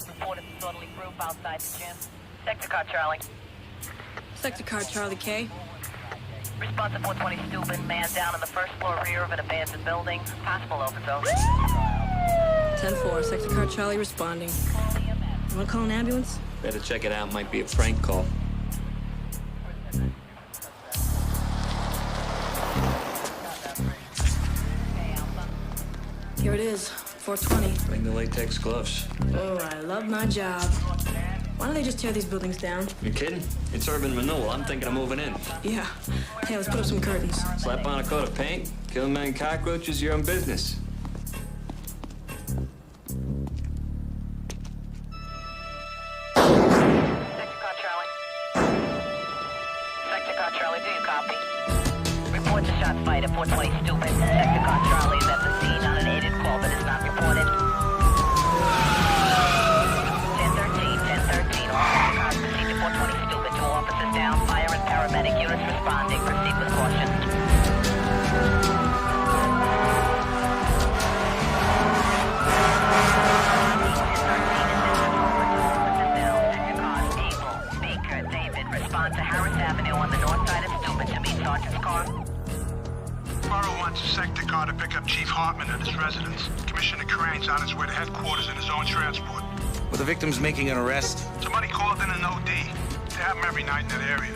Reported disorderly group outside the gym. Sector car Charlie. Sector car Charlie K. Response to 420 Steuben. Man down on the first floor rear of an abandoned building. Possible overdose. 10-4, Sector car Charlie responding. You wanna call an ambulance? Better check it out. Might be a prank call. Here it is, 420. Bring the latex gloves. Oh, I love my job. Why don't they just tear these buildings down? You kidding? It's urban renewal. I'm thinking of moving in. Yeah. Hey, let's put up some curtains. Slap on a coat of paint, kill a million cockroaches, your own business. Sector car Charlie. Sector car Charlie, do you copy? Reports a shot fight at 420 Steuben. Sector car Charlie is at the scene on an aided call that is not reported. 1013, all cars proceed to 420 Steuben. 2 officers down. Fire and paramedic units responding. Proceed with caution. Respond to Harris Avenue on the north side of Steuben to meet Sergeant's car. Borough wants a sector car to pick up Chief Hartman at his residence. Commissioner Crane's on his way to headquarters in his own transport. Were the victims making an arrest? Somebody called in an OD. They have them every night in that area.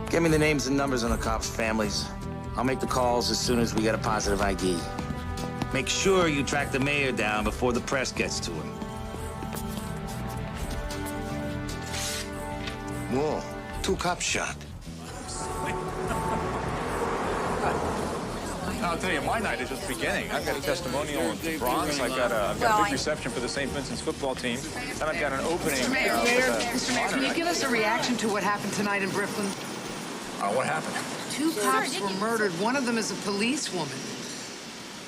Give me the names and numbers on the cops' families. I'll make the calls as soon as we get a positive ID. Make sure you track the mayor down before the press gets to him. Whoa, 2 cops shot. I'll tell you, my night is just beginning. I've got a testimonial in the Bronx. I've got a big reception for the St. Vincent's football team. And I've got an opening. Mr. Mayor, can you give us a reaction to what happened tonight in Brooklyn? What happened? 2 cops were murdered. One of them is a policewoman.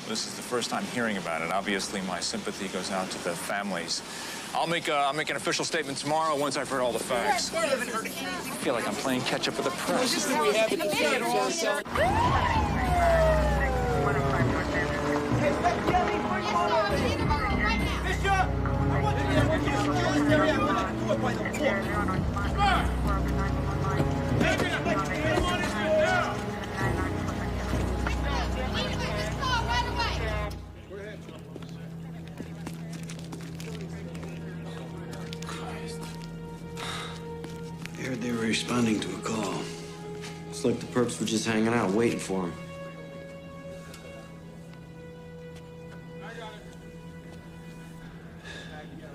This is the first time hearing about it. Obviously, my sympathy goes out to the families. I'll make an official statement tomorrow once I've heard all the facts. I feel like I'm playing catch up with the press. I heard they were responding to a call. It's like the perps were just hanging out, waiting for him.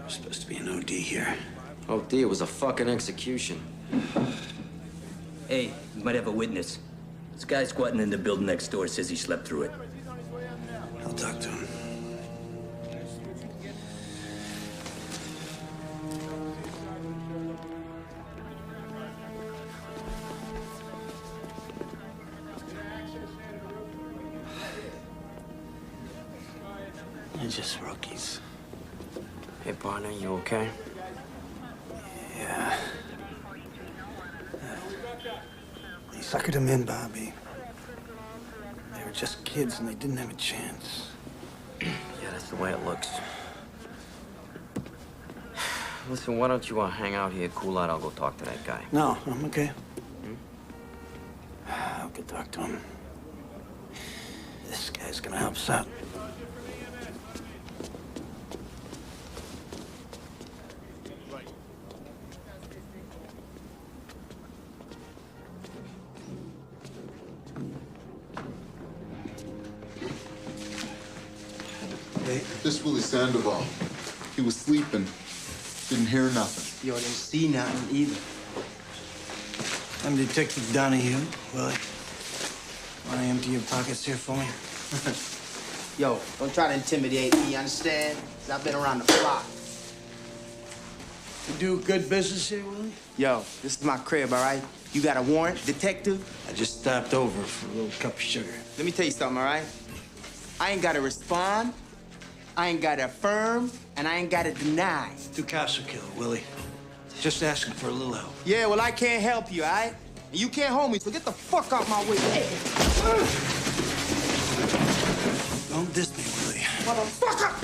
There's supposed to be an OD here. OD, it was a fucking execution. Hey, you might have a witness. This guy squatting in the building next door says he slept through it. I'll talk to him. They're just rookies. Hey, partner, you okay? Yeah. They suckered them in, Bobby. They were just kids and they didn't have a chance. Yeah, that's the way it looks. Listen, why don't you hang out here, cool out? I'll go talk to that guy. No, I'm okay. I'll go talk to him. This guy's gonna help us out. This Willie Sandoval. He was sleeping. Didn't hear nothing. Yo, didn't see nothing either. I'm Detective Donahue. Willie, wanna empty your pockets here for me? Yo, don't try to intimidate me, you understand? 'Cause I've been around the block. You do good business here, Willie? Yo, this is my crib, all right? You got a warrant, detective? I just stopped over for a little cup of sugar. Let me tell you something, all right? I ain't gotta respond, I ain't gotta affirm, and I ain't gotta deny. 2 cops were killed, Willie. Just asking for a little help. Yeah, well, I can't help you, all right? And you can't hold me, so get the fuck out my way. Don't diss me, Willie. Motherfucker!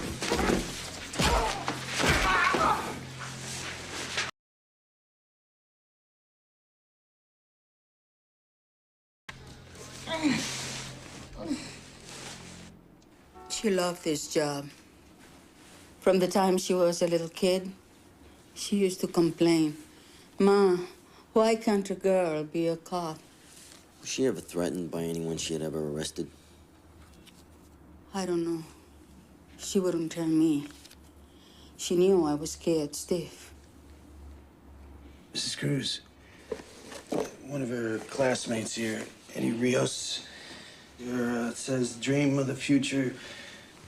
She loved this job. From the time she was a little kid, she used to complain, "Ma, why can't a girl be a cop?" Was she ever threatened by anyone she had ever arrested? I don't know. She wouldn't tell me. She knew I was scared stiff. Mrs. Cruz, one of her classmates here, Eddie Rios, it says, dream of the future,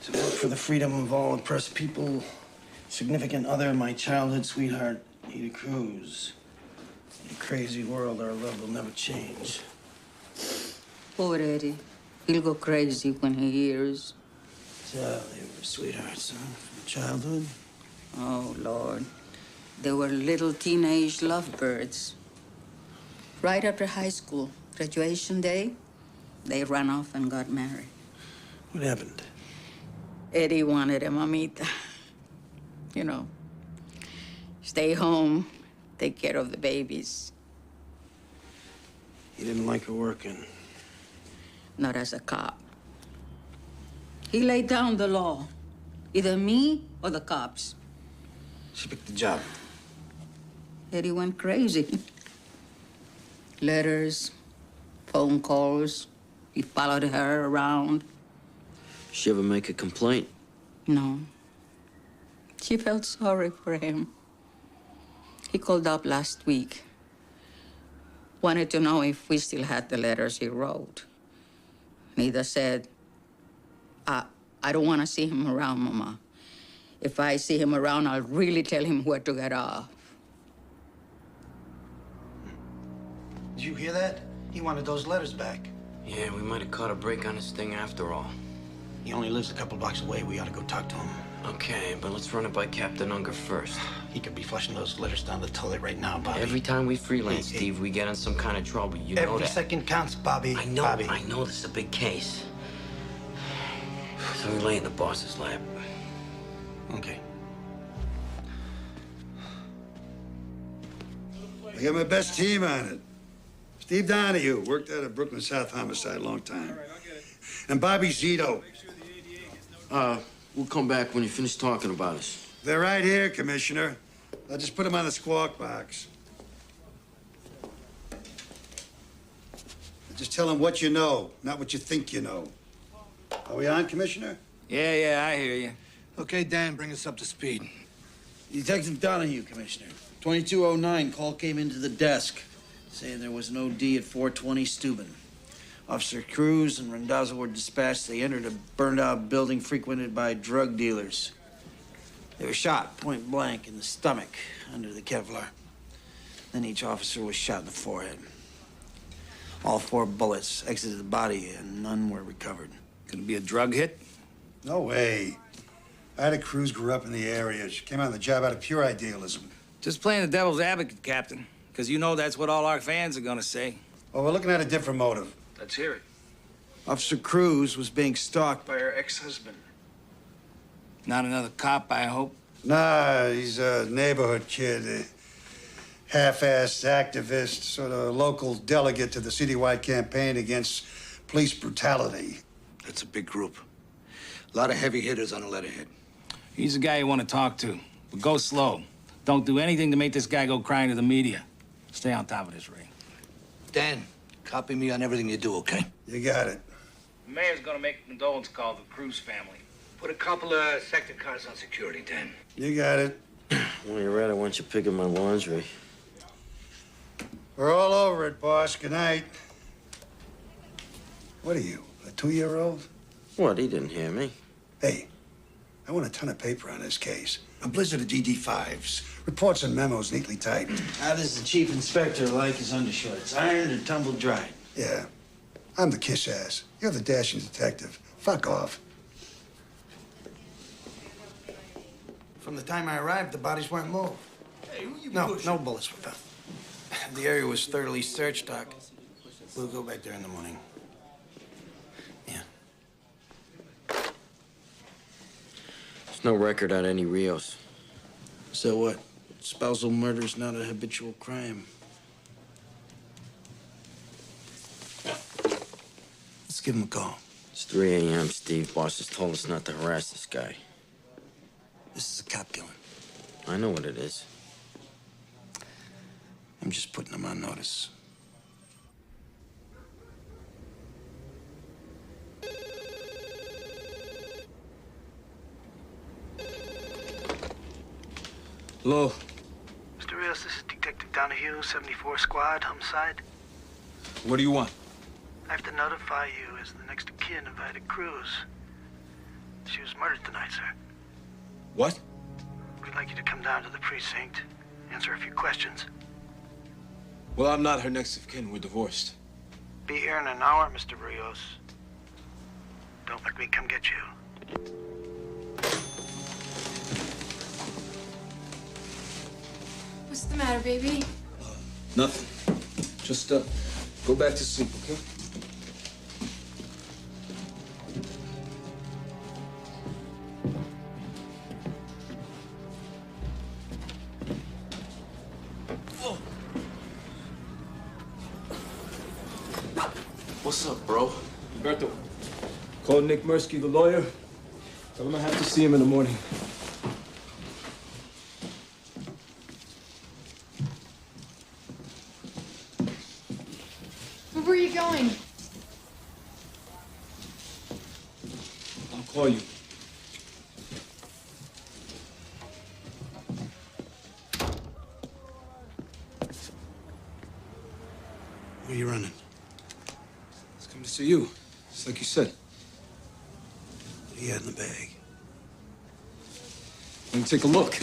to work for the freedom of all oppressed people, significant other, my childhood sweetheart, Ada Cruz. In a crazy world, our love will never change. Poor Eddie. He'll go crazy when he hears. So they were sweethearts, huh? From childhood? Oh, Lord. They were little teenage lovebirds. Right after high school, graduation day, they ran off and got married. What happened? Eddie wanted a mamita. You know, stay home, take care of the babies. He didn't like her working. Not as a cop. He laid down the law. Either me or the cops. She picked the job. Eddie went crazy. Letters, phone calls. He followed her around. She ever make a complaint? No. She felt sorry for him. He called up last week. Wanted to know if we still had the letters he wrote. Nida said, I don't want to see him around, Mama. If I see him around, I'll really tell him where to get off. Did you hear that? He wanted those letters back. Yeah, we might have caught a break on this thing after all. He only lives a couple blocks away. We ought to go talk to him. Okay, but let's run it by Captain Unger first. He could be flushing those letters down the toilet right now, Bobby. Every time we freelance, Steve, we get in some kind of trouble. You know that. Every second counts, Bobby. I know, Bobby. I know this is a big case. So we lay in the boss's lap. Okay. I got my best team on it. Steve Donahue worked out of Brooklyn South Homicide a long time. And Bobby Zito. We'll come back when you finish talking about us. They're right here, Commissioner. I'll just put them on the squawk box. Just tell them what you know, not what you think you know. Are we on, Commissioner? Yeah, I hear you. Okay, Dan, bring us up to speed. Detective Donahue, Commissioner. 2209, call came into the desk saying there was an OD at 420 Steuben. Officer Cruz and Randazzo were dispatched. They entered a burned-out building frequented by drug dealers. They were shot point blank in the stomach under the Kevlar. Then each officer was shot in the forehead. All 4 bullets exited the body and none were recovered. Could it be a drug hit? No way. Ida Cruz grew up in the area. She came on the job out of pure idealism. Just playing the devil's advocate, Captain. Because you know that's what all our fans are gonna say. Well, we're looking at a different motive. Let's hear it. Officer Cruz was being stalked by her ex-husband. Not another cop, I hope. Nah, he's a neighborhood kid. A half-assed activist, sort of local delegate to the citywide campaign against police brutality. That's a big group. A lot of heavy hitters on the letterhead. He's the guy you want to talk to. But go slow. Don't do anything to make this guy go crying to the media. Stay on top of this, Ray. Dan, copy me on everything you do, okay? You got it. The mayor's gonna make a condolence call to the Cruz family. Put a couple of sector cars on security, Dan. You got it. Well, you're right. I want you picking my laundry. We're all over it, boss. Good night. What are you, a 2-year-old? What? He didn't hear me. Hey, I want a ton of paper on this case. A blizzard of DD5s, reports and memos neatly typed. How does the chief inspector like his undershorts? Ironed or tumbled dry? Yeah. I'm the kiss ass. You're the dashing detective. Fuck off. From the time I arrived, the bodies weren't moved. Hey, no bullets were found. The area was thoroughly searched, Doc. We'll go back there in the morning. Yeah. There's no record on any Rios. So what? Spousal murder's not a habitual crime. Let's give him a call. It's 3 a.m., Steve. Boss has told us not to harass this guy. This is a cop killing. I know what it is. I'm just putting him on notice. Hello. Mr. Rios, this is Detective Donahue, 74 Squad, homicide. What do you want? I have to notify you as the next of kin invited Cruz. She was murdered tonight, sir. What? We'd like you to come down to the precinct, answer a few questions. Well, I'm not her next of kin. We're divorced. Be here in an hour, Mr. Rios. Don't make me come get you. What's the matter, baby? Nothing. Just, go back to sleep, okay? What's up, bro? Bernthal, call Nick Mirsky, the lawyer. Tell him I have to see him in the morning. Where are you going? I'll call you. Where are you running? Let's come to see you. Just like you said. What do you had in the bag? Let me take a look.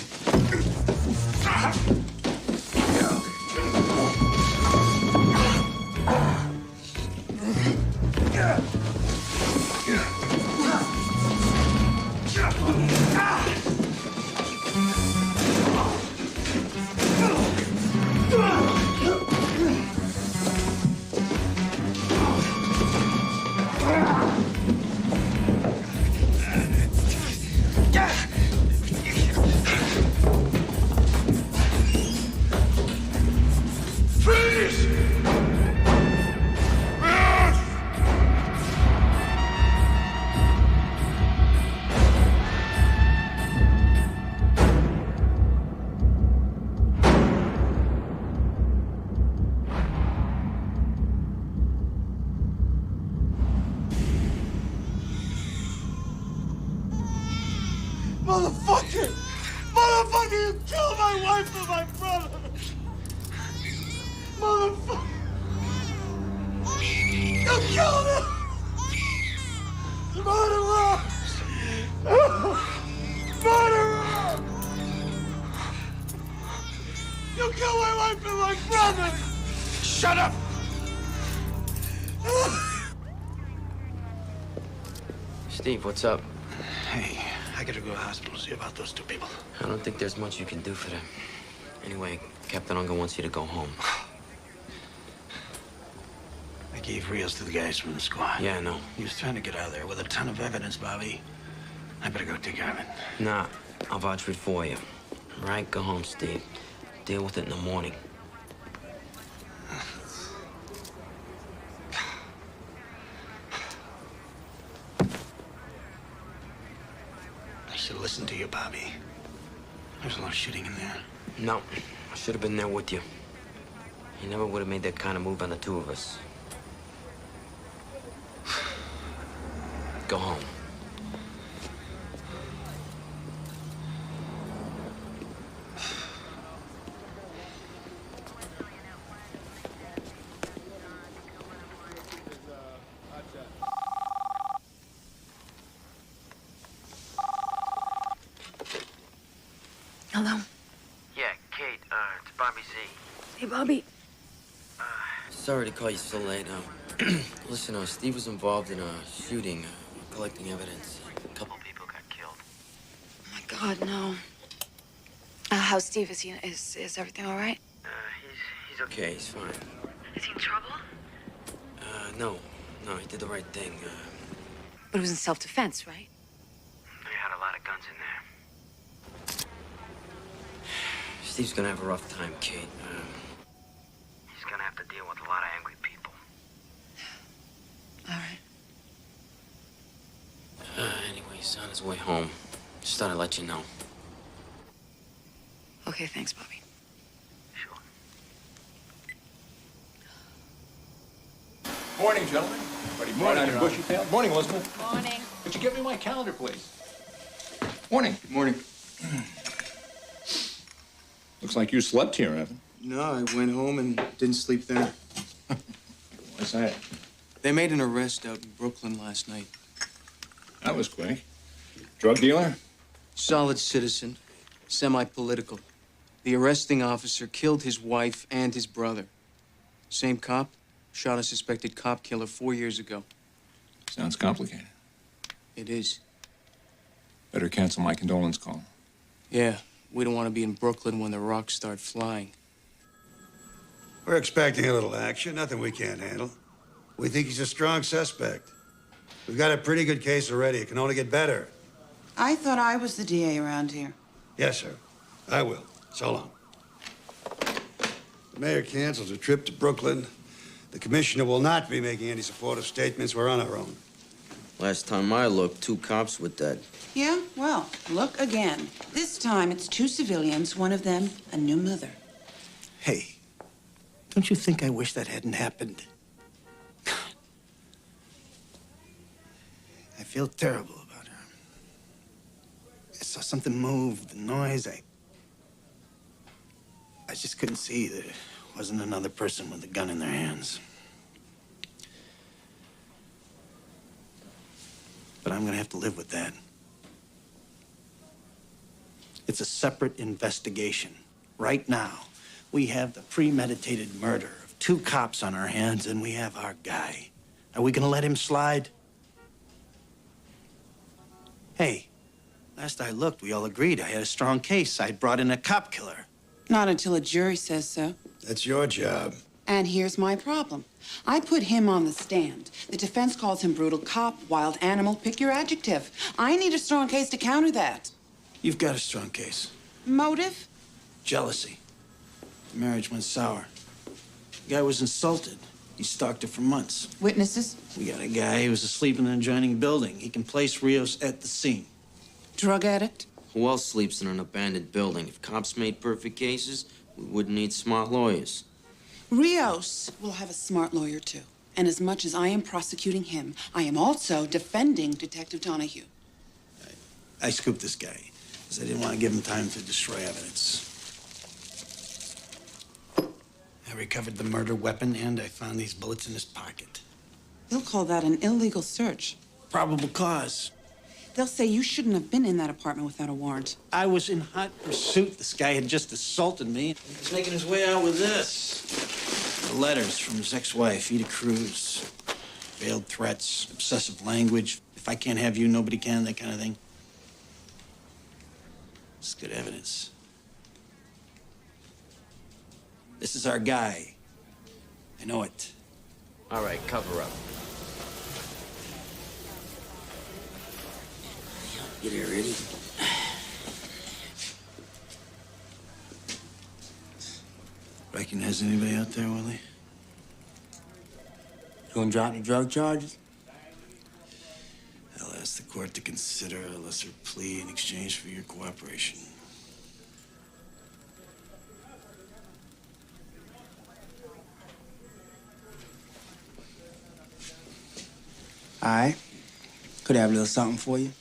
Motherfucker! Motherfucker, you killed my wife and my brother! Motherfucker! You killed him! Murderer! Murderer! You killed my wife and my brother! Shut up! Steve, what's up? Hey, I gotta go to the hospital, see about those two people. I don't think there's much you can do for them. Anyway, Captain Unger wants you to go home. I gave Rios to the guys from the squad. Yeah, I know. He was trying to get out of there with a ton of evidence, Bobby. I better go take care of it. Nah, I'll vouch for it for you. All right, go home, Steve. Deal with it in the morning. I should have listened to you, Bobby. There's a lot of shooting in there. No, I should have been there with you. You never would have made that kind of move on the two of us. Go home. Hello? Yeah, Kate, it's Bobby Z. Hey, Bobby. Sorry to call you so late. Listen, Steve was involved in a shooting, collecting evidence. A couple people got killed. Oh, my God, no. How's Steve? Is everything all right? He's okay. He's fine. Is he in trouble? No, he did the right thing. But it was in self-defense, right? They had a lot of guns in there. Steve's gonna have a rough time, Kate. He's gonna have to deal with a lot of angry people. All right. He's on his way home. Just thought I'd let you know. Okay, thanks, Bobby. Morning, gentlemen. Ready morning, your bushy tail. Morning, Elizabeth. Morning. Would you give me my calendar, please? Morning. Good morning. Looks like you slept here, Evan. No, I went home and didn't sleep there. What's that? They made an arrest out in Brooklyn last night. That was quick. Drug dealer? Solid citizen, semi-political. The arresting officer killed his wife and his brother. Same cop shot a suspected cop killer 4 years ago. Sounds complicated. It is. Better cancel my condolence call. Yeah, we don't want to be in Brooklyn when the rocks start flying. We're expecting a little action, nothing we can't handle. We think he's a strong suspect. We've got a pretty good case already. It can only get better. I thought I was the DA around here. Yes, sir. I will. So long. The mayor cancels a trip to Brooklyn. The commissioner will not be making any supportive statements. We're on our own. Last time I looked, 2 cops were dead. Yeah? Well, look again. This time it's 2 civilians, one of them a new mother. Hey, don't you think I wish that hadn't happened? I feel terrible about her. I saw something move, the noise. I just couldn't see that it wasn't another person with a gun in their hands. But I'm gonna have to live with that. It's a separate investigation. Right now, we have the premeditated murder of 2 cops on our hands, and we have our guy. Are we gonna let him slide? Hey, last I looked, we all agreed I had a strong case. I brought in a cop killer. Not until a jury says so. That's your job. And here's my problem. I put him on the stand. The defense calls him brutal cop, wild animal, pick your adjective. I need a strong case to counter that. You've got a strong case. Motive? Jealousy. The marriage went sour. The guy was insulted. He stalked her for months. Witnesses? We got a guy who was asleep in an adjoining building. He can place Rios at the scene. Drug addict? Who else sleeps in an abandoned building? If cops made perfect cases, we wouldn't need smart lawyers. Rios will have a smart lawyer, too. And as much as I am prosecuting him, I am also defending Detective Donahue. I scooped this guy because I didn't want to give him time to destroy evidence. I recovered the murder weapon, and I found these bullets in his pocket. They'll call that an illegal search. Probable cause. They'll say you shouldn't have been in that apartment without a warrant. I was in hot pursuit. This guy had just assaulted me. He was making his way out with this. The letters from his ex-wife, Ida Cruz. Veiled threats, obsessive language. If I can't have you, nobody can, that kind of thing. It's good evidence. This is our guy. I know it. All right, cover up. Get here, ready? Recognize anybody out there, Willie? You gonna drop the drug charges? I'll ask the court to consider a lesser plea in exchange for your cooperation. All right. Could I have a little something for you?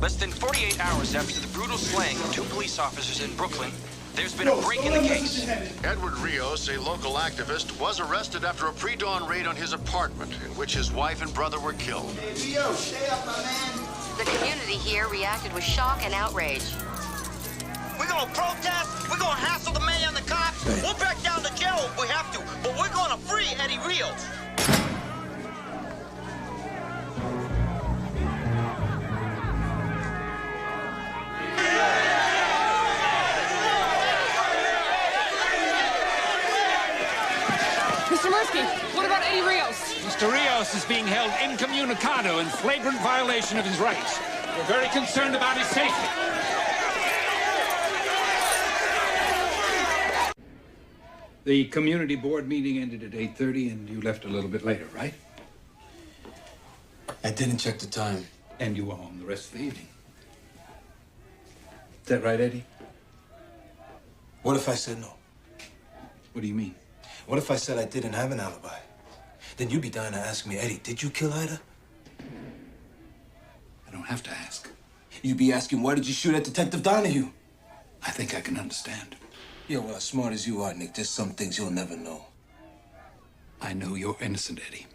Less than 48 hours after the brutal slaying of 2 police officers in Brooklyn, there's been a break in the case. Edward Rios, a local activist, was arrested after a pre-dawn raid on his apartment in which his wife and brother were killed. Hey, Rios, stay up, my man. The community here reacted with shock and outrage. We're gonna protest, we're gonna hassle the mayor and the cops, we'll back down to jail if we have to, but we're gonna free Eddie Rios. Mr. Murphy, what about Eddie Rios? Mr. Rios is being held incommunicado in flagrant violation of his rights. We're very concerned about his safety. The community board meeting ended at 8:30, and you left a little bit later, right? I didn't check the time. And you were home the rest of the evening. Is that right, Eddie? What if I said no? What do you mean? What if I said I didn't have an alibi? Then you'd be dying to ask me, Eddie, did you kill Ida? I don't have to ask. You'd be asking, why did you shoot at Detective Donahue? I think I can understand. Yeah, well, as smart as you are, Nick, there's some things you'll never know. I know you're innocent, Eddie.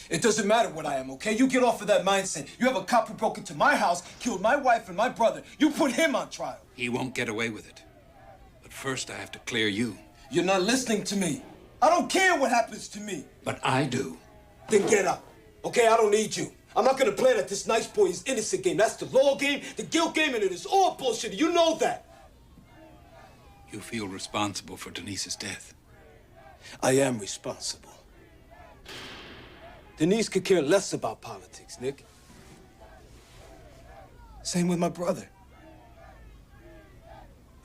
It doesn't matter what I am, okay? You get off of that mindset. You have a cop who broke into my house, killed my wife and my brother. You put him on trial. He won't get away with it. But first, I have to clear you. You're not listening to me. I don't care what happens to me. But I do. Then get up, okay? I don't need you. I'm not gonna play that this nice boy is innocent game. That's the law game, the guilt game, and it is all bullshit. You know that. You feel responsible for Denise's death. I am responsible. Denise could care less about politics, Nick. Same with my brother.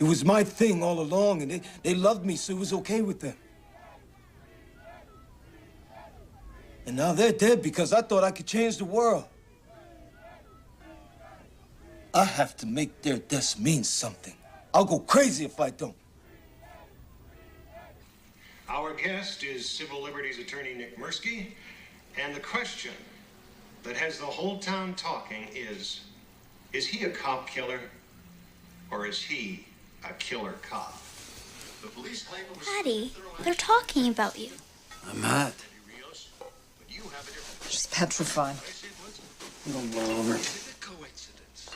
It was my thing all along, and they loved me, so it was okay with them. And now they're dead because I thought I could change the world. I have to make their deaths mean something. I'll go crazy if I don't. Our guest is civil liberties attorney Nick Mirsky, and the question that has the whole town talking is he a cop killer, or is he a killer cop? The police claim it was Daddy, they're talking about you. I'm not. She's petrified. Don't blow over. Is it a coincidence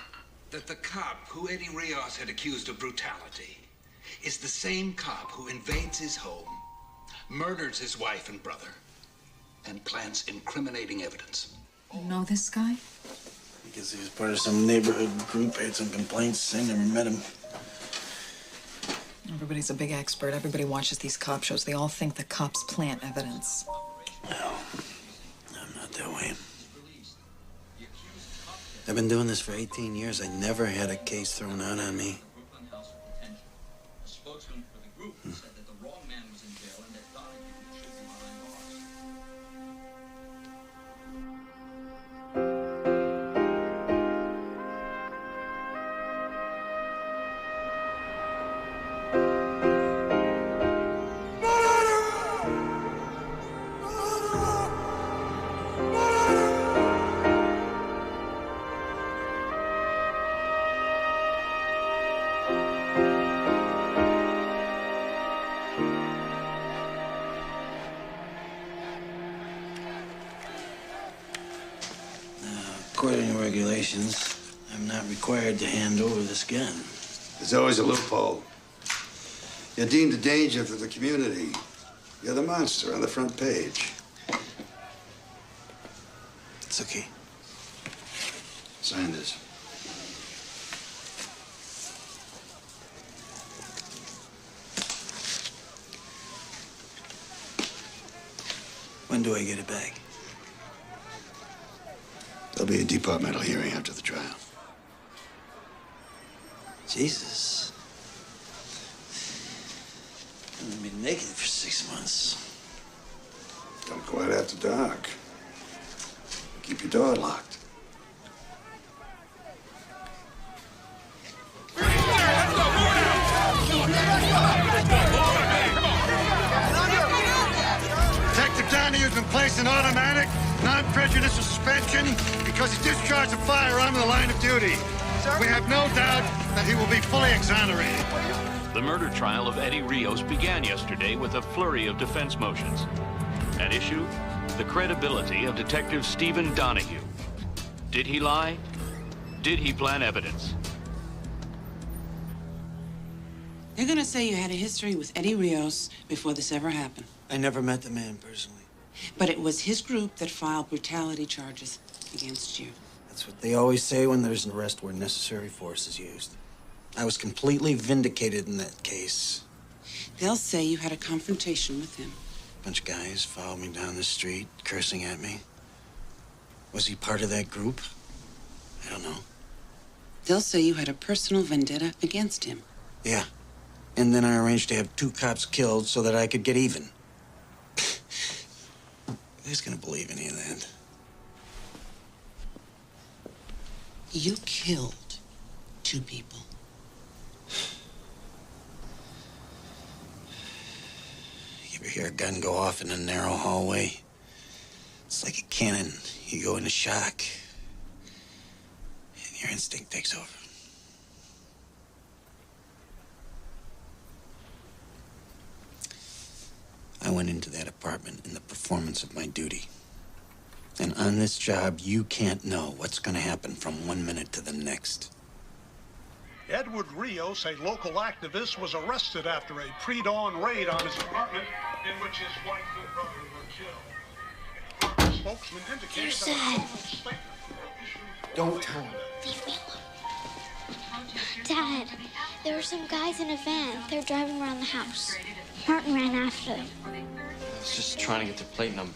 that the cop who Eddie Rios had accused of brutality is the same cop who invades his home, murders his wife and brother, and plants incriminating evidence? You know this guy? I guess he was part of some neighborhood group, had some complaints. I never met him. Everybody's a big expert. Everybody watches these cop shows. They all think the cops plant evidence. No, I'm not that way. I've been doing this for 18 years. I never had a case thrown out on me. According to regulations, I'm not required to hand over this gun. There's always a loophole. You're deemed a danger to the community. You're the monster on the front page. It's okay. Sign this. When do I get it back? There'll be a departmental hearing after the trial. Jesus. I'm gonna be naked for 6 months. Don't go out after dark. Keep your door locked. Detective Donahue's been placed in automatic, non-prejudicial suspension because he discharged a firearm in the line of duty. We have no doubt that he will be fully exonerated. The murder trial of Eddie Rios began yesterday with a flurry of defense motions. At issue, the credibility of Detective Stephen Donahue. Did he lie? Did he plant evidence? They're gonna say you had a history with Eddie Rios before this ever happened. I never met the man personally. But it was his group that filed brutality charges against you. That's what they always say when there's an arrest where necessary force is used. I was completely vindicated in that case. They'll say you had a confrontation with him. A bunch of guys followed me down the street, cursing at me. Was he part of that group? I don't know. They'll say you had a personal vendetta against him. Yeah. And then I arranged to have 2 cops killed so that I could get even. Who's gonna believe any of that? You killed 2 people. You ever hear a gun go off in a narrow hallway? It's like a cannon. You go into shock, and your instinct takes over. I went into that apartment in the performance of my duty. And on this job, you can't know what's going to happen from one minute to the next. Edward Rios, a local activist, was arrested after a pre-dawn raid on his apartment in which his wife and brother were killed. A spokesman indicates that a statement. Don't tell him. Leave me alone. Dad, there were some guys in a van. They're driving around the house. Martin ran after them. I was just trying to get their plate number.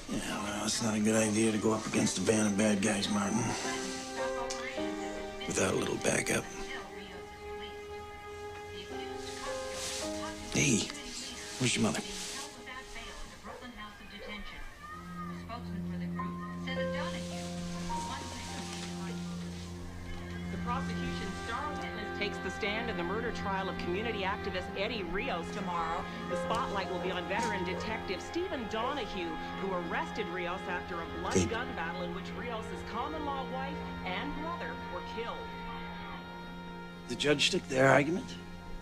Yeah, well, it's not a good idea to go up against a band of bad guys, Martin. Without a little backup. Hey, where's your mother? The prosecution's star witness takes the stand in the murder trial of community activist Eddie Rios tomorrow. The spotlight will be on veteran detective Stephen Donahue, who arrested Rios after a bloody gun battle in which Rios' common-law wife and brother were killed. The judge took their argument.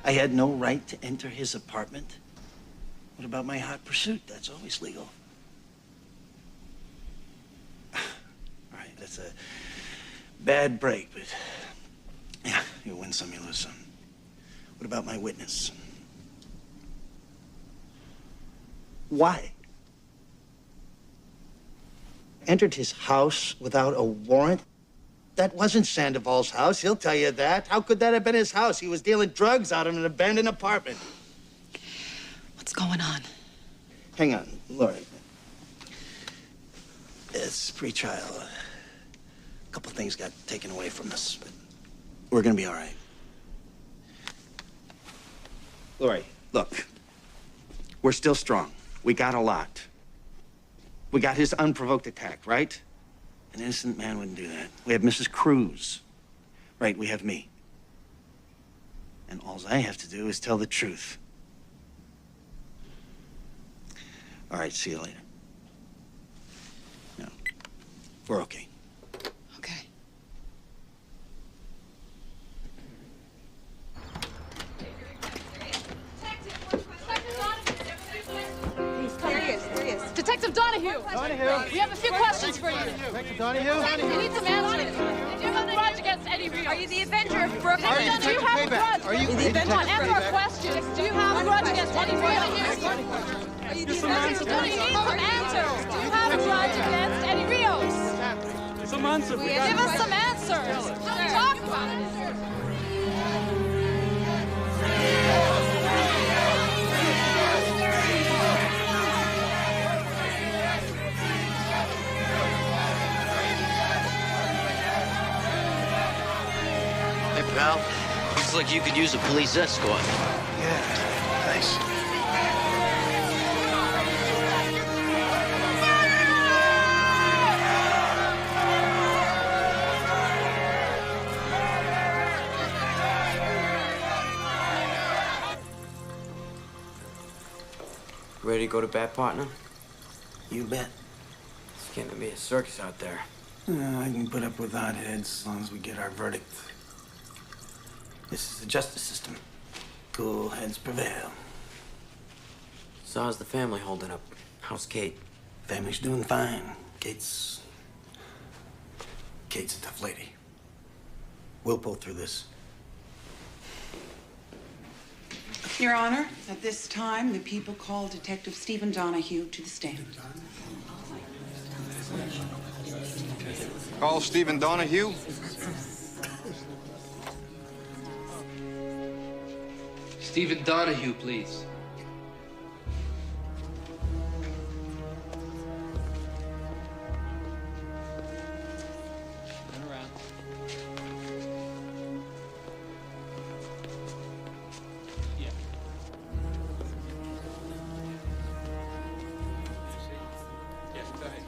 I had no right to enter his apartment. What about my hot pursuit? That's always legal. All right, that's a bad break, but yeah, you win some, you lose some. What about my witness? Why? Entered his house without a warrant? That wasn't Sandoval's house, he'll tell you that. How could that have been his house? He was dealing drugs out of an abandoned apartment. What's going on? Hang on, Lori. It's pre-trial. A couple things got taken away from us, but we're gonna be all right. Lori, look. We're still strong. We got a lot. We got his unprovoked attack, right? An innocent man wouldn't do that. We have Mrs. Cruz. Right, we have me. And all I have to do is tell the truth. All right, see you later. No, we're okay. Okay. There he is. Detective Donahue. We have a few questions for you. Detective Donahue? We need some answers. Do you have a grudge against Eddie Rios? Are you the Avenger of Brooklyn? Are you Do you have a grudge? Are you the Come on, answer our questions. Do you have a grudge against Eddie Rios? Are you the Avenger? Do you need some answers? Do you have a grudge against Eddie Rios? Some answers. Give us some answers. Talk about it. Hey, pal. Looks like you could use a police escort. Yeah, thanks. Ready to go to bat, partner? You bet. It's getting to be a circus out there. I can put up with hotheads as long as we get our verdict. This is the justice system. Cool heads prevail. So how's the family holding up? How's Kate? Family's doing fine. Kate's a tough lady. We'll pull through this. Your Honor, at this time, the people call Detective Stephen Donahue to the stand. Call Stephen Donahue. Stephen Donahue, please. Turn around. Yeah. Yes, go ahead.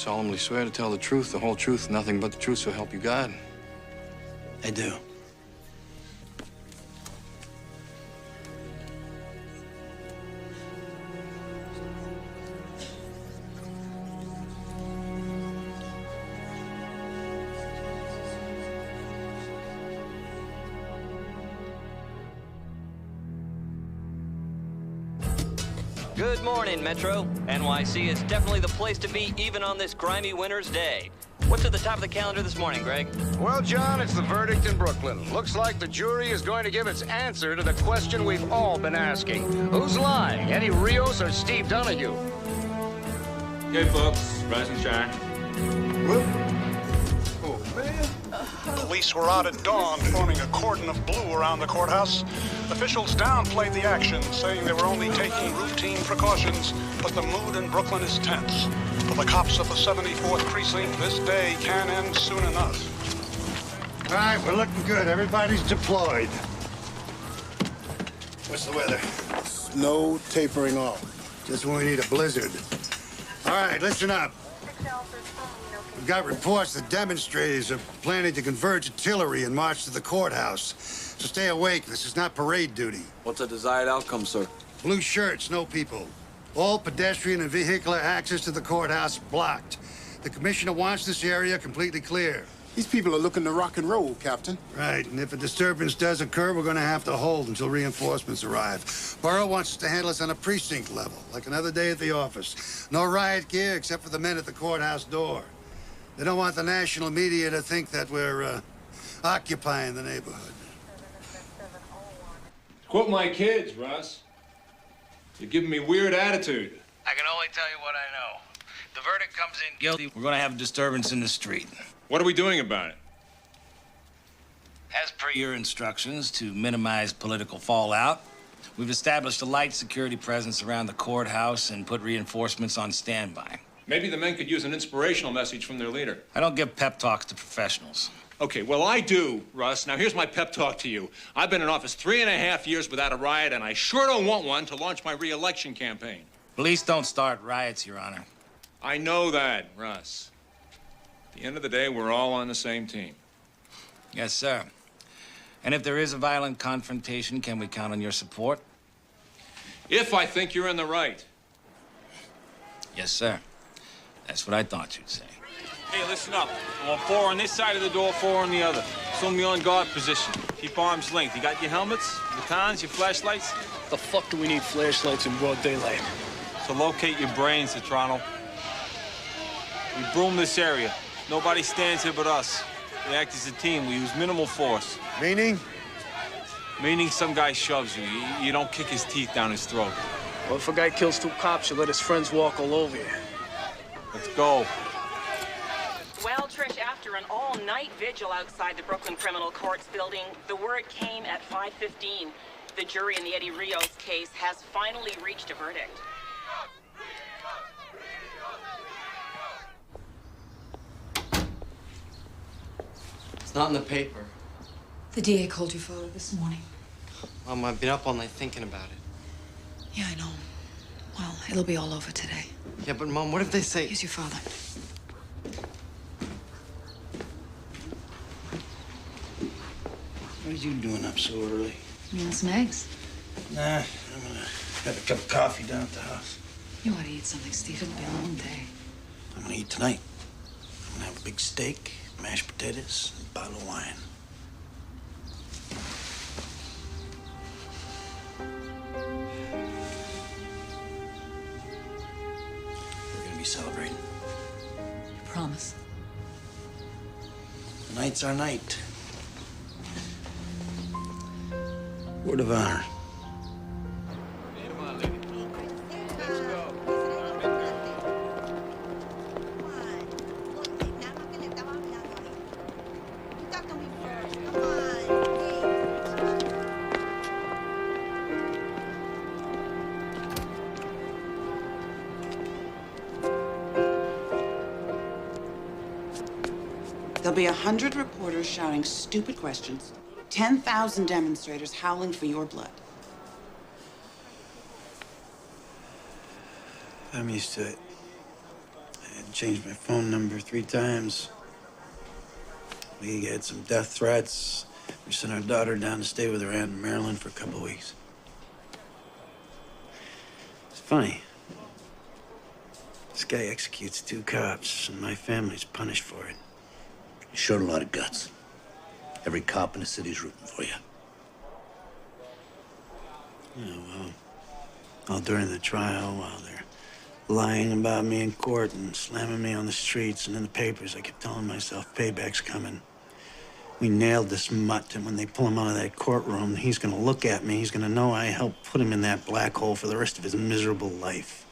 solemnly swear to tell the truth, the whole truth, nothing but the truth, so help you God? I do. Good morning, Metro. NYC is definitely the place to be, even on this grimy winter's day. What's at the top of the calendar this morning, Greg? Well, John, it's the verdict in Brooklyn. Looks like the jury is going to give its answer to the question we've all been asking. Who's lying, Eddie Rios or Steve Donahue? Okay, folks, rise and shine. Oh, man. Police were out at dawn, forming a cordon of blue around the courthouse. Officials downplayed the action, saying they were only taking routine precautions, but the mood in Brooklyn is tense. For the cops of the 74th Precinct, this day can end soon enough. All right, we're looking good. Everybody's deployed. What's the weather? Snow tapering off. Just when we need a blizzard. All right, listen up. We've got reports that demonstrators are planning to converge artillery and march to the courthouse. So stay awake. This is not parade duty. What's the desired outcome, sir? Blue shirts, no people. All pedestrian and vehicular access to the courthouse blocked. The commissioner wants this area completely clear. These people are looking to rock and roll, Captain. Right, and if a disturbance does occur, we're going to have to hold until reinforcements arrive. Borough wants us to handle this on a precinct level, like another day at the office. No riot gear except for the men at the courthouse door. They don't want the national media to think that we're occupying the neighborhood. Quote my kids, Russ. You're giving me weird attitude. I can only tell you what I know. The verdict comes in guilty. We're gonna have a disturbance in the street. What are we doing about it? As per your instructions, to minimize political fallout, we've established a light security presence around the courthouse and put reinforcements on standby. Maybe the men could use an inspirational message from their leader. I don't give pep talks to professionals. Okay, well, I do, Russ. Now, here's my pep talk to you. I've been in office 3.5 years without a riot, and I sure don't want one to launch my re-election campaign. Police don't start riots, Your Honor. I know that, Russ. At the end of the day, we're all on the same team. Yes, sir. And if there is a violent confrontation, can we count on your support? If I think you're in the right. Yes, sir. That's what I thought you'd say. Hey, listen up. I want 4 on this side of the door, 4 on the other. It's only on guard position. Keep arms length. You got your helmets, your batons, your flashlights? The fuck do we need flashlights in broad daylight? To locate your brains, Toronto. We broom this area. Nobody stands here but us. We act as a team. We use minimal force. Meaning? Meaning some guy shoves you. You don't kick his teeth down his throat. Well, if a guy kills 2 cops, you let his friends walk all over you. Let's go. Well, Trish, after an all-night vigil outside the Brooklyn Criminal Courts building, the word came at 5:15. The jury in the Eddie Rios case has finally reached a verdict. It's not in the paper. The DA called your father this morning. Mom, I've been up all night thinking about it. Yeah, I know. Well, it'll be all over today. Yeah, but Mom, what if they say... Here's your father. What are you doing up so early? You want some eggs? Nah, I'm gonna have a cup of coffee down at the house. You ought to eat something, Steve. It'll be a long day. I'm gonna eat tonight. I'm gonna have a big steak, mashed potatoes, and a bottle of wine. We're gonna be celebrating. You promise? Tonight's our night. Word of honor. There'll be 100 reporters shouting stupid questions, 10,000 demonstrators howling for your blood. I'm used to it. changed my phone number 3 times. We had some death threats. We sent our daughter down to stay with her aunt in Maryland for a couple of weeks. It's funny. This guy executes 2 cops, and my family's punished for it. You showed a lot of guts. Every cop in the city's rooting for you. Yeah, well, all during the trial, while they're lying about me in court and slamming me on the streets and in the papers, I kept telling myself, payback's coming. We nailed this mutt, and when they pull him out of that courtroom, he's gonna look at me, he's gonna know I helped put him in that black hole for the rest of his miserable life.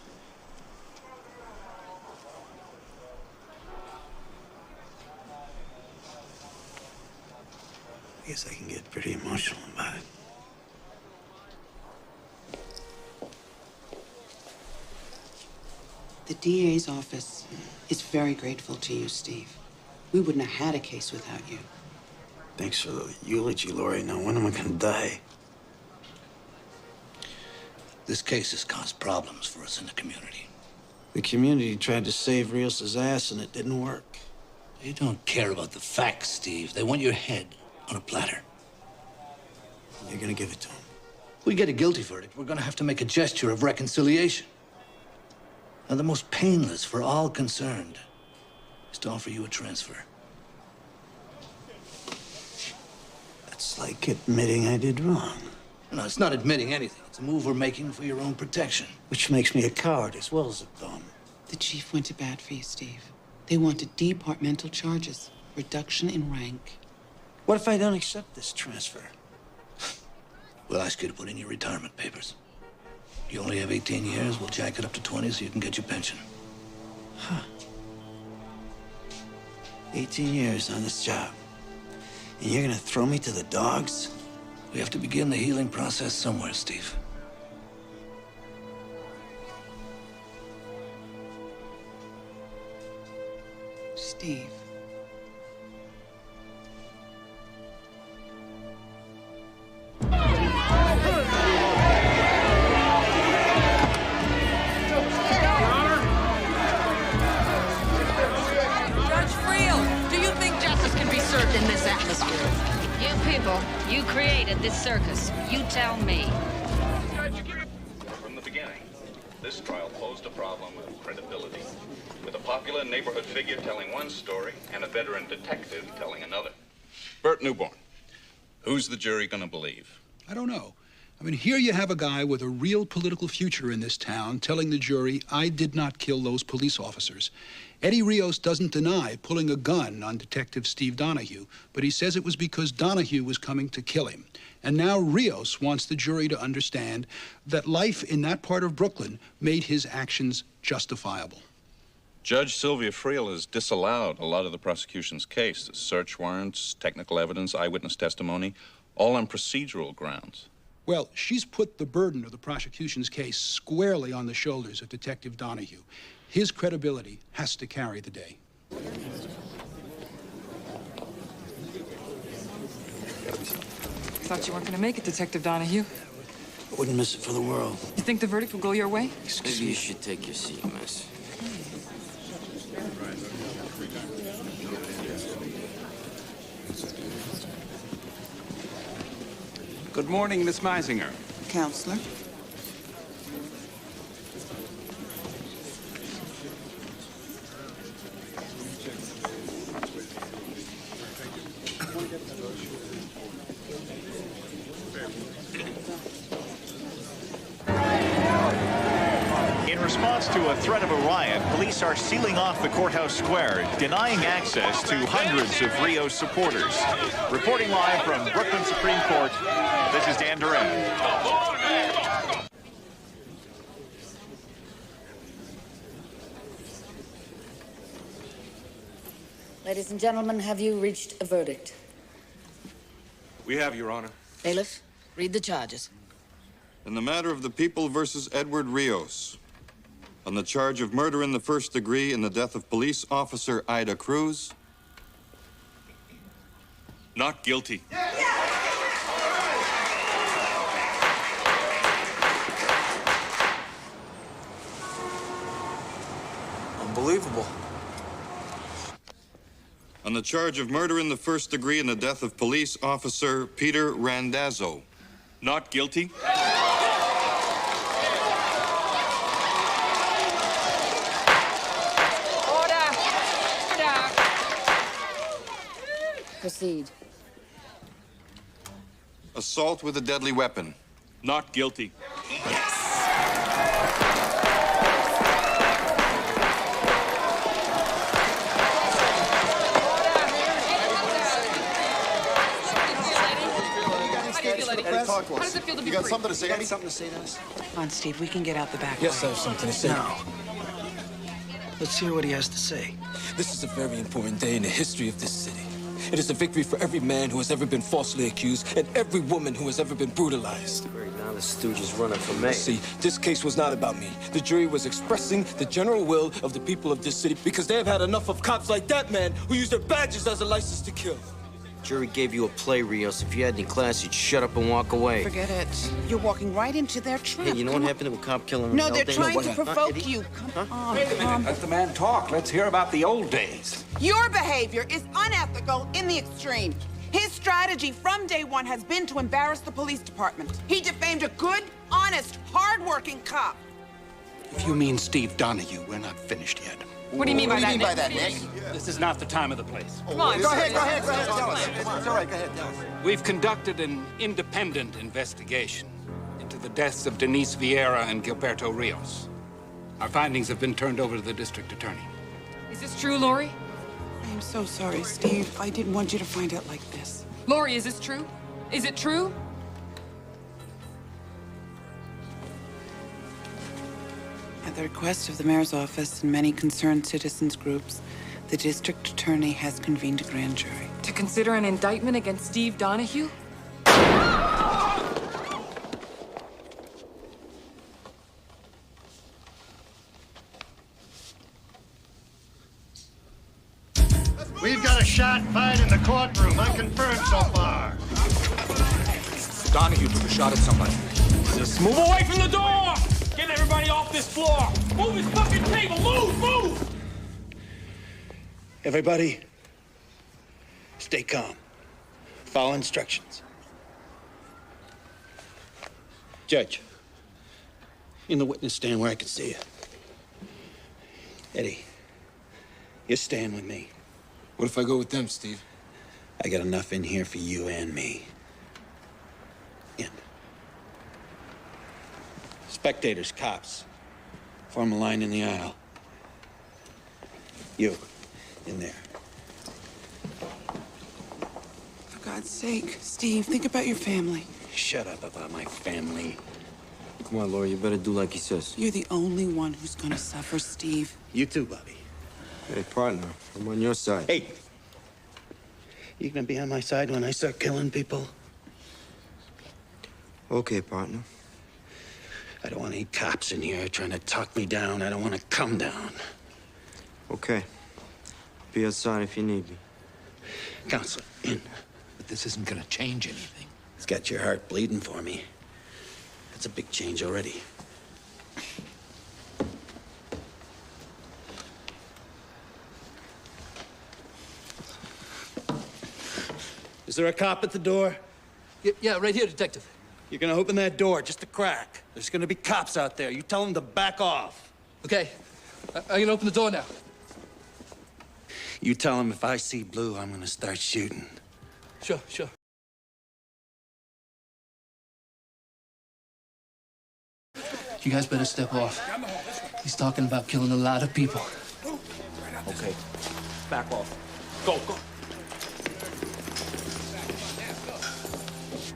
I guess I can get pretty emotional about it. The DA's office is very grateful to you, Steve. We wouldn't have had a case without you. Thanks for the eulogy, Lori. Now, when am I gonna die? This case has caused problems for us in the community. The community tried to save Rios' ass, and it didn't work. They don't care about the facts, Steve. They want your head on a platter. You're gonna give it to him. We get a guilty verdict, we're gonna have to make a gesture of reconciliation. Now, the most painless for all concerned is to offer you a transfer. It's like admitting I did wrong. No, it's not admitting anything. It's a move we're making for your own protection. Which makes me a coward as well as a bum. The chief went to bat for you, Steve. They wanted departmental charges, reduction in rank. What if I don't accept this transfer? We'll ask you to put in your retirement papers. You only have 18 years. We'll jack it up to 20 so you can get your pension. Huh. 18 years on this job. And you're gonna throw me to the dogs? We have to begin the healing process somewhere, Steve. Steve. In this atmosphere. You people, you created this circus. You tell me. From the beginning, this trial posed a problem of credibility, with a popular neighborhood figure telling one story and a veteran detective telling another. Bert Newborn, who's the jury gonna believe? I don't know. I mean, here you have a guy with a real political future in this town telling the jury, I did not kill those police officers. Eddie Rios doesn't deny pulling a gun on Detective Steve Donahue, but he says it was because Donahue was coming to kill him. And now Rios wants the jury to understand that life in that part of Brooklyn made his actions justifiable. Judge Sylvia Friel has disallowed a lot of the prosecution's case. Search warrants, technical evidence, eyewitness testimony, all on procedural grounds. Well, she's put the burden of the prosecution's case squarely on the shoulders of Detective Donahue. His credibility has to carry the day. Thought you weren't going to make it, Detective Donahue. I wouldn't miss it for the world. You think the verdict will go your way? Maybe you should take your seat, miss. Good morning, Miss Meisinger. Counselor? In response to a threat of a riot, police are sealing off the courthouse square, denying access to hundreds of Rios supporters. Reporting live from Brooklyn Supreme Court, this is Dan Duran. Ladies and gentlemen, have you reached a verdict? We have, Your Honor. Bailiff, read the charges. In the matter of the People versus Edward Rios, on the charge of murder in the first degree in the death of police officer Ida Cruz. Not guilty. Unbelievable. on the charge of murder in the first degree in the death of police officer Peter Randazzo. Not guilty. Proceed. Assault with a deadly weapon. Not guilty. How does it feel to be free? Something to say to us? Come on, Steve, we can get out the back. Yes, I have something to say. No. Let's hear what he has to say. This is a very important day in the history of this city. It is a victory for every man who has ever been falsely accused and every woman who has ever been brutalized. Right now, the stooge is running for mayor. See, this case was not about me. The jury was expressing the general will of the people of this city because they have had enough of cops like that man who use their badges as a license to kill. Jury gave you a play, Rios. If you had any class, you'd shut up and walk away. Forget it. You're walking right into their trap. Hey, you know what happened to a cop killing? No, they're trying to provoke you. Come on. Wait a minute. Let the man talk. Let's hear about the old days. Your behavior is unethical in the extreme. His strategy from day one has been to embarrass the police department. He defamed a good, honest, hard-working cop. If you mean Steve Donahue, we're not finished yet. What do you mean by that, Nick? This is not the time of the place. Come on, Go ahead. Tell us. It's all right. Go ahead. Tell us. We've conducted an independent investigation into the deaths of Denise Vieira and Gilberto Rios. Our findings have been turned over to the district attorney. Is this true, Lori? I'm so sorry, Steve. I didn't want you to find out like this. Lori, is this true? Is it true? At the request of the mayor's office and many concerned citizens groups, the district attorney has convened a grand jury. To consider an indictment against Steve Donahue? We've got a shot fired in the courtroom. Unconfirmed so far. Donahue took a shot at somebody. Just move away from the door! Get everybody off this floor! Move his fucking table! Move! Everybody, stay calm. Follow instructions. Judge, in the witness stand where I can see you. Eddie, you're staying with me. What if I go with them, Steve? I got enough in here for you and me. In. Spectators, cops, form a line in the aisle. You, in there. For God's sake, Steve, think about your family. Shut up about my family. Come on, Laura, you better do like he says. You're the only one who's gonna suffer, Steve. You too, Bobby. Hey, partner, I'm on your side. Hey! You gonna be on my side when I start killing people? Okay, partner. I don't want any cops in here trying to talk me down. I don't want to come down. Okay. Be outside if you need me. Counselor, in. But this isn't gonna change anything. It's got your heart bleeding for me. That's a big change already. Is there a cop at the door? Yeah, right here, Detective. You're gonna open that door just a crack. There's gonna be cops out there. You tell them to back off. Okay. I'm gonna open the door now. You tell them if I see blue, I'm gonna start shooting. Sure. You guys better step off. He's talking about killing a lot of people. Okay. Back off. Go.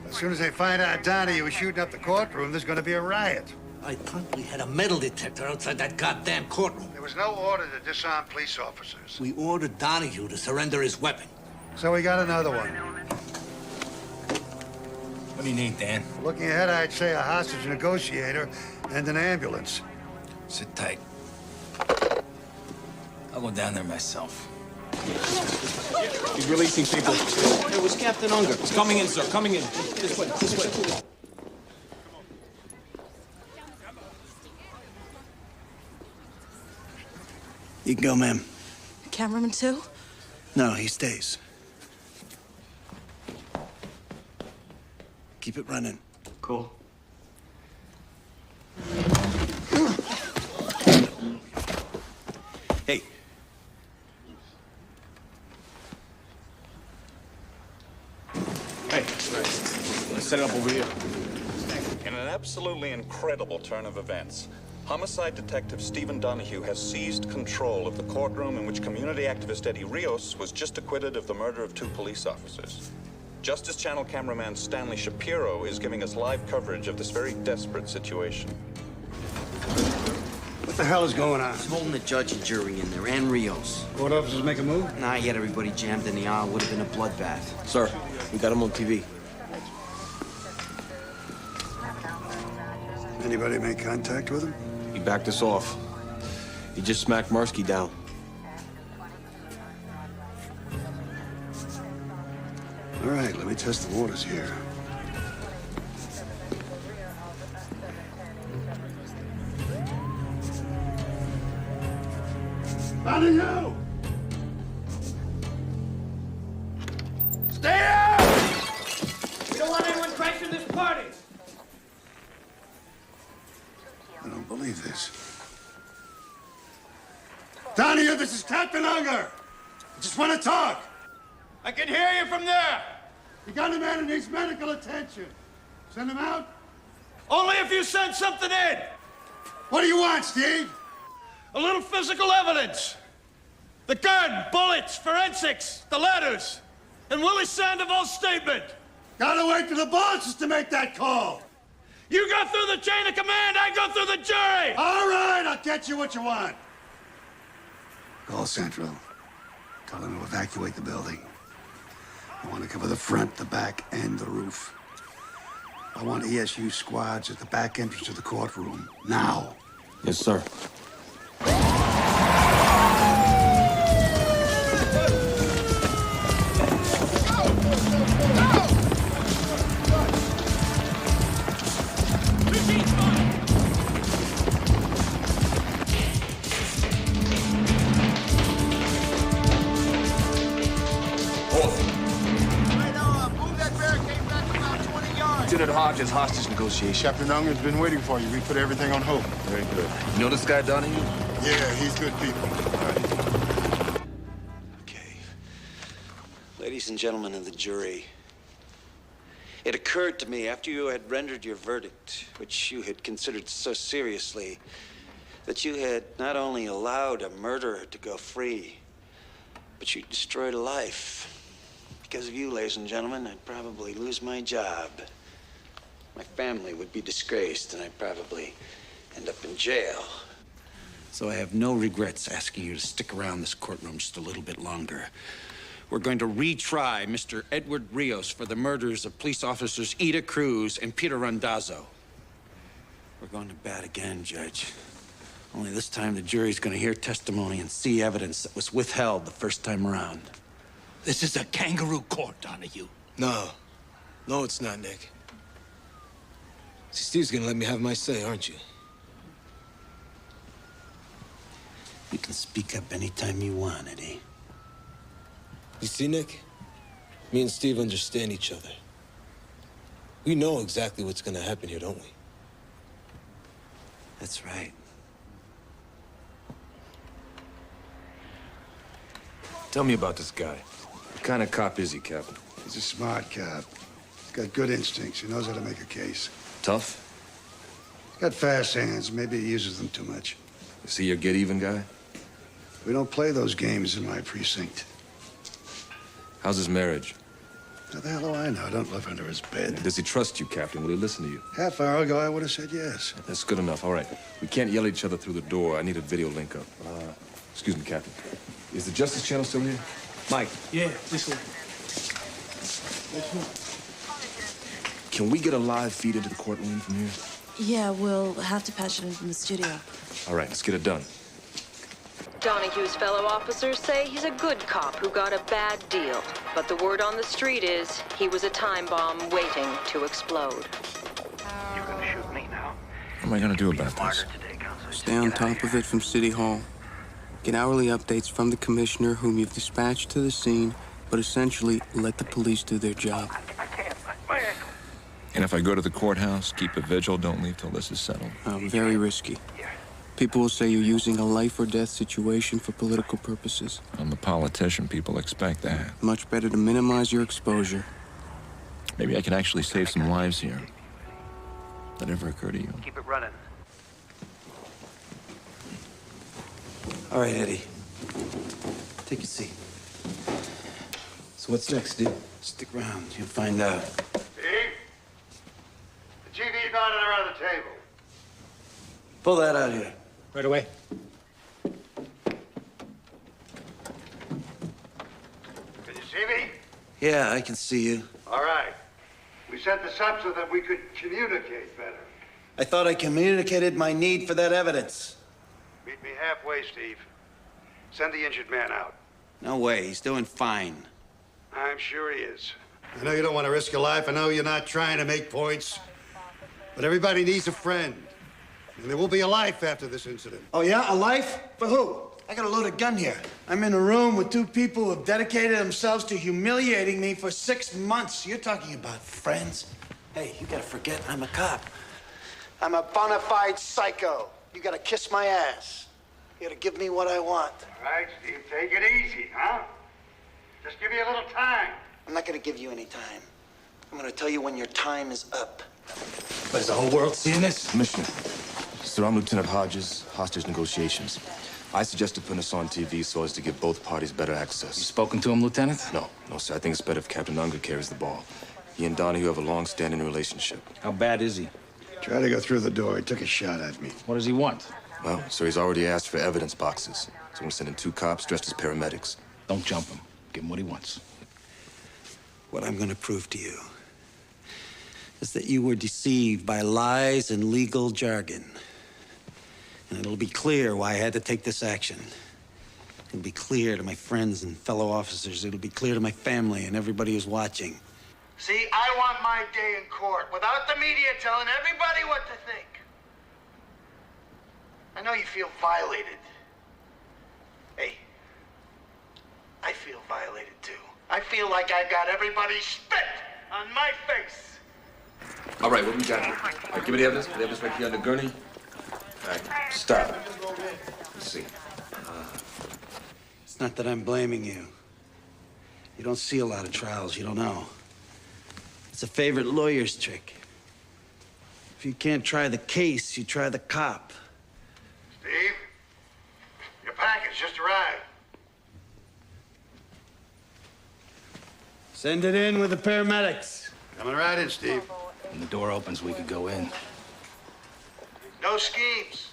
As soon as they find out Donahue was shooting up the courtroom, there's going to be a riot. I thought we had a metal detector outside that goddamn courtroom. There was no order to disarm police officers. We ordered Donahue to surrender his weapon. So we got another one. What do you need, Dan? Looking ahead, I'd say a hostage negotiator and an ambulance. Sit tight. I'll go down there myself. He's releasing people. It was Captain Unger. He's coming in, sir. Coming in. This way. You can go, ma'am. Cameraman too? No, he stays. Keep it running. Cool. Hey. Hey, let's set it up over here. In an absolutely incredible turn of events, homicide detective Stephen Donahue has seized control of the courtroom in which community activist Eddie Rios was just acquitted of the murder of 2 police officers. Justice Channel cameraman Stanley Shapiro is giving us live coverage of this very desperate situation. What the hell is going on? He's holding the judge and jury in there, and Rios. Court officers make a move? Nah, he had everybody jammed in the aisle. Would have been a bloodbath. Sir, we got him on TV. Anybody make contact with him? He backed us off. He just smacked Marsky down. All right, let me test the waters here. Donahue! Stay out! We don't want anyone crashing this party. I don't believe this. Donahue, this is Captain Unger. I just want to talk. I can hear you from there. You got a man who needs medical attention. Send him out? Only if you send something in. What do you want, Steve? A little physical evidence. The gun, bullets, forensics, the letters, and Willie Sandoval's statement. Gotta wait for the bosses to make that call. You go through the chain of command, I go through the jury. All right, I'll get you what you want. Call Central. Tell them to evacuate the building. I want to cover the front, the back, and the roof. I want ESU squads at the back entrance of the courtroom. Now. Yes, sir. Lieutenant Hodges, hostage negotiation. Captain Unger's been waiting for you. We put everything on hold. Very good. You know this guy, Donahue? Yeah, he's good people. Okay. Ladies and gentlemen of the jury, it occurred to me after you had rendered your verdict, which you had considered so seriously, that you had not only allowed a murderer to go free, but you destroyed a life. Because of you, ladies and gentlemen, I'd probably lose my job. My family would be disgraced, and I'd probably end up in jail. So I have no regrets asking you to stick around this courtroom just a little bit longer. We're going to retry Mr. Edward Rios for the murders of police officers Ida Cruz and Peter Randazzo. We're going to bat again, Judge. Only this time the jury's going to hear testimony and see evidence that was withheld the first time around. This is a kangaroo court, Donahue. No. No, it's not, Nick. See, Steve's gonna let me have my say, aren't you? You can speak up anytime you want, Eddie. You see, Nick? Me and Steve understand each other. We know exactly what's gonna happen here, don't we? That's right. Tell me about this guy. What kind of cop is he, Captain? He's a smart cop. He's got good instincts. He knows how to make a case. Tough? He's got fast hands. Maybe he uses them too much. Is he your get-even guy? We don't play those games in my precinct. How's his marriage? How the hell do I know? I don't live under his bed. Does he trust you, Captain? Will he listen to you? Half hour ago, I would have said yes. That's good enough. All right. We can't yell at each other through the door. I need a video link up. Excuse me, Captain. Is the Justice Channel still here? Mike. Yeah, this one. Can we get a live feed into the courtroom from here? Yeah, we'll have to patch it in from the studio. All right, let's get it done. Donahue's fellow officers say he's a good cop who got a bad deal. But the word on the street is he was a time bomb waiting to explode. You gonna shoot me now? What am I gonna do about this? Stay on top of it from City Hall. Get hourly updates from the commissioner, whom you've dispatched to the scene, but essentially let the police do their job. And if I go to the courthouse, keep a vigil, don't leave till this is settled. Very risky. People will say you're using a life or death situation for political purposes. I'm a politician. People expect that. Much better to minimize your exposure. Maybe I can actually save some lives here. That ever occur to you? Keep it running. All right, Eddie. Take a seat. So what's next, dude? Stick around. You'll find out. Steve? The GV's not around the table. Pull that out here. Right away. Can you see me? Yeah, I can see you. All right. We set this up so that we could communicate better. I thought I communicated my need for that evidence. Meet me halfway, Steve. Send the injured man out. No way. He's doing fine. I'm sure he is. I know you don't want to risk your life. I know you're not trying to make points. But everybody needs a friend. And there will be a life after this incident. Oh, yeah? A life? For who? I got a loaded gun here. I'm in a room with two people who have dedicated themselves to humiliating me for 6 months. You're talking about friends? Hey, you gotta forget I'm a cop. I'm a bona fide psycho. You gotta kiss my ass. You gotta give me what I want. All right, Steve, take it easy, huh? Just give me a little time. I'm not gonna give you any time. I'm gonna tell you when your time is up. But is the whole world seeing this? Commissioner, sir, I'm Lieutenant Hodges, hostage negotiations. I suggested putting us on TV so as to give both parties better access. You spoken to him, Lieutenant? No, sir. I think it's better if Captain Unger carries the ball. He and Donahue have a long-standing relationship. How bad is he? Tried to go through the door. He took a shot at me. What does he want? Well, sir, he's already asked for evidence boxes. So I'm gonna send in 2 cops dressed as paramedics. Don't jump him. Give him what he wants. What I'm gonna prove to you is that you were deceived by lies and legal jargon. And it'll be clear why I had to take this action. It'll be clear to my friends and fellow officers. It'll be clear to my family and everybody who's watching. See, I want my day in court without the media telling everybody what to think. I know you feel violated. Hey, I feel violated too. I feel like I got everybody spit on my face. All right, what we got here? All right, give me the evidence. The evidence right here on the gurney. All right, stop. Let's see. It's not that I'm blaming you. You don't see a lot of trials. You don't know. It's a favorite lawyer's trick. If you can't try the case, you try the cop. Steve, your package just arrived. Send it in with the paramedics. Coming right in, Steve. When the door opens, we could go in. No schemes.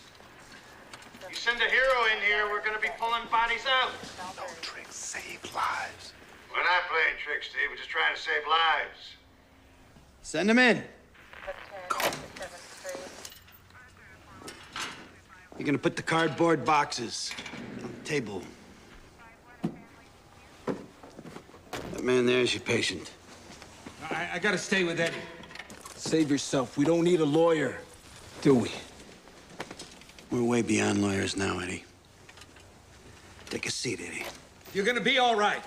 You send a hero in here, we're gonna be pulling bodies out. No tricks, save lives. We're not playing tricks, Steve. We're just trying to save lives. Send them in. You're gonna put the cardboard boxes on the table. That man there is your patient. I gotta stay with Eddie. Save yourself. We don't need a lawyer. Do we? We're way beyond lawyers now, Eddie. Take a seat, Eddie. You're gonna be all right.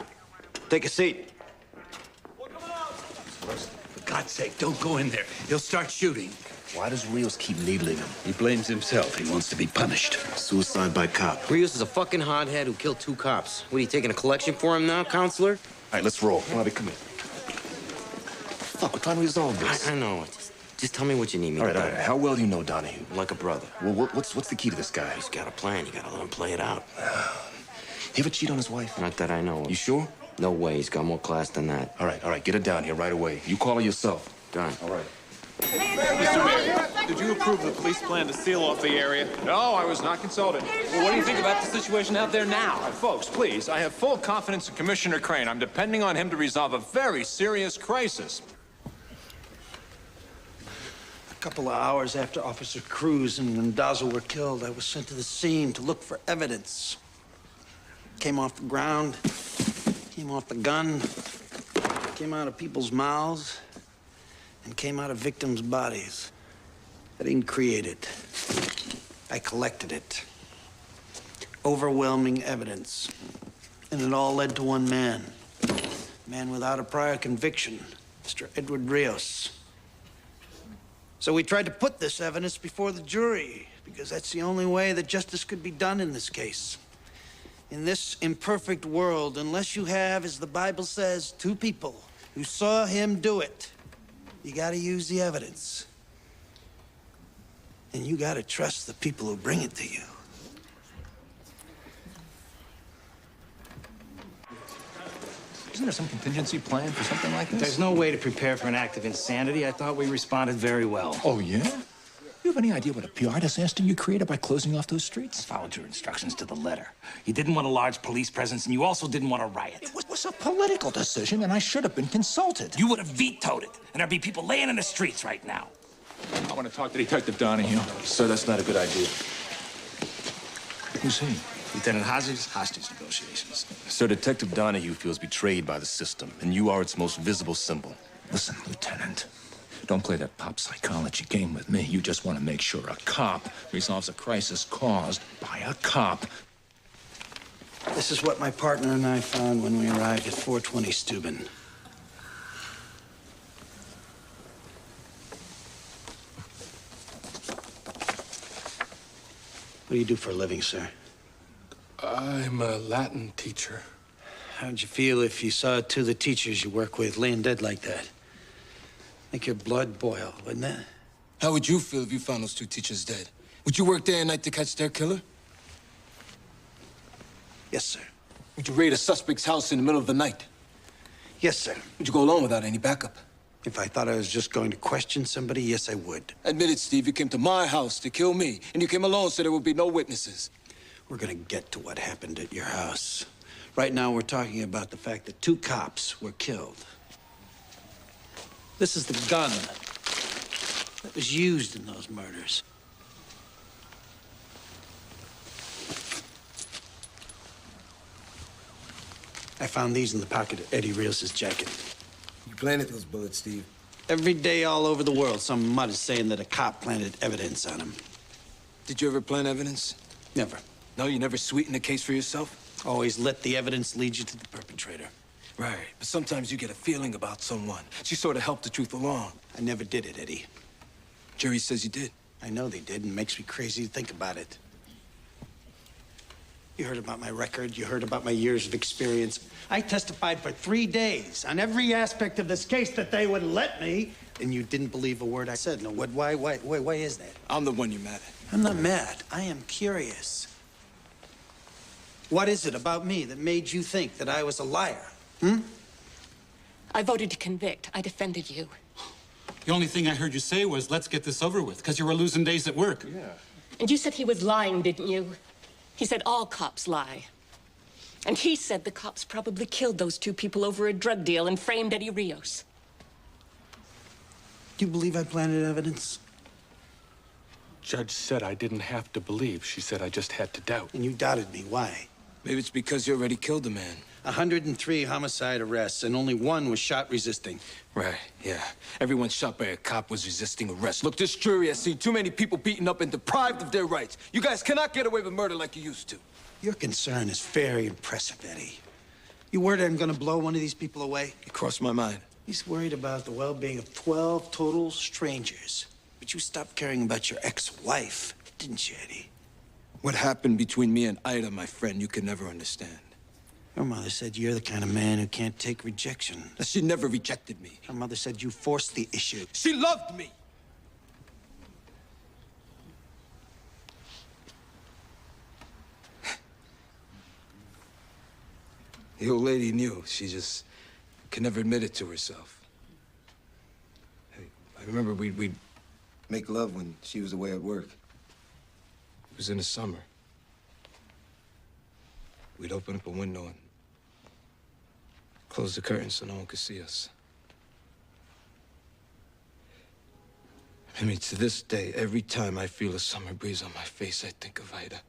Take a seat. For God's sake, don't go in there. He'll start shooting. Why does Rios keep needling him? He blames himself. He wants to be punished. Suicide by cop. Rios is a fucking hothead who killed 2 cops. What, are you taking a collection for him now, counselor? All right, let's roll. Come on, come in. Fuck, we're trying to resolve this. I know. Just tell me what you need me All to do. right. How well do you know Donahue? Like a brother. Well, what's the key to this guy? He's got a plan. You gotta let him play it out. He ever cheat on his wife? Not that I know of. You sure? No way. He's got more class than that. All right. Get her down here right away. You call her yourself. Done. All right. Did you approve the police plan to seal off the area? No, I was not consulted. Well, what do you think about the situation out there now? Folks, please, I have full confidence in Commissioner Crane. I'm depending on him to resolve a very serious crisis. A couple of hours after Officer Cruz and Mendoza were killed, I was sent to the scene to look for evidence. Came off the ground, came off the gun, came out of people's mouths, and came out of victims' bodies. I didn't create it. I collected it. overwhelming evidence. And it all led to one man. A man without a prior conviction, Mr. Edward Rios. So we tried to put this evidence before the jury, because that's the only way that justice could be done in this case. In this imperfect world, unless you have, as the Bible says, two people who saw him do it, you gotta use the evidence. And you gotta trust the people who bring it to you. Isn't there some contingency plan for something like this? There's no way to prepare for an act of insanity. I thought we responded very well. Oh, yeah? You have any idea what a PR disaster you created by closing off those streets? I followed your instructions to the letter. You didn't want a large police presence, and you also didn't want a riot. It was a political decision, and I should have been consulted. You would have vetoed it, and there'd be people laying in the streets right now. I want to talk to Detective Donahue. Sir, that's not a good idea. Who's he? Lieutenant Hodges, hostage negotiations. Sir, Detective Donahue feels betrayed by the system, and you are its most visible symbol. Listen, Lieutenant. Don't play that pop psychology game with me. You just want to make sure a cop resolves a crisis caused by a cop. This is what my partner and I found when we arrived at 420 Steuben. What do you do for a living, sir? I'm a Latin teacher. How'd you feel if you saw two of the teachers you work with laying dead like that? Make your blood boil, wouldn't it? How would you feel if you found those two teachers dead? Would you work day and night to catch their killer? Yes, sir. Would you raid a suspect's house in the middle of the night? Yes, sir. Would you go alone without any backup? If I thought I was just going to question somebody, yes, I would. Admit it, Steve. You came to my house to kill me, and you came alone so there would be no witnesses. We're gonna get to what happened at your house. Right now, we're talking about the fact that two cops were killed. This is the gun that was used in those murders. I found these in the pocket of Eddie Rios' jacket. You planted those bullets, Steve. Every day all over the world, some mud is saying that a cop planted evidence on him. Did you ever plant evidence? Never. No, you never sweetened the case for yourself? Always let the evidence lead you to the perpetrator. Right, but sometimes you get a feeling about someone. She sort of helped the truth along. I never did it, Eddie. Jury says you did. I know they did, and it makes me crazy to think about it. You heard about my record. You heard about my years of experience. I testified for 3 days on every aspect of this case that they would let me, and you didn't believe a word I said. No, what? Why is that? I'm the one you're mad at. I'm not mad. I am curious. What is it about me that made you think that I was a liar? I voted to convict. I defended you. The only thing I heard you say was, let's get this over with, because you were losing days at work. Yeah. And you said he was lying, didn't you? He said all cops lie. And he said the cops probably killed those two people over a drug deal and framed Eddie Rios. Do you believe I planted evidence? Judge said I didn't have to believe. She said I just had to doubt. And you doubted me. Why? Maybe it's because you already killed a man. 103 homicide arrests, and only one was shot resisting. Right, yeah. Everyone shot by a cop was resisting arrest. Look, this jury has seen too many people beaten up and deprived of their rights. You guys cannot get away with murder like you used to. Your concern is very impressive, Eddie. You worried I'm gonna blow one of these people away? It crossed my mind. He's worried about the well-being of 12 total strangers. But you stopped caring about your ex-wife, didn't you, Eddie? What happened between me and Ida, my friend, you can never understand. Your mother said you're the kind of man who can't take rejection. She never rejected me. Her mother said you forced the issue. She loved me! The old lady knew. She just could never admit it to herself. I remember we'd make love when she was away at work. It was in the summer. We'd open up a window and close the curtains so no one could see us. I mean, to this day, every time I feel a summer breeze on my face, I think of Ida.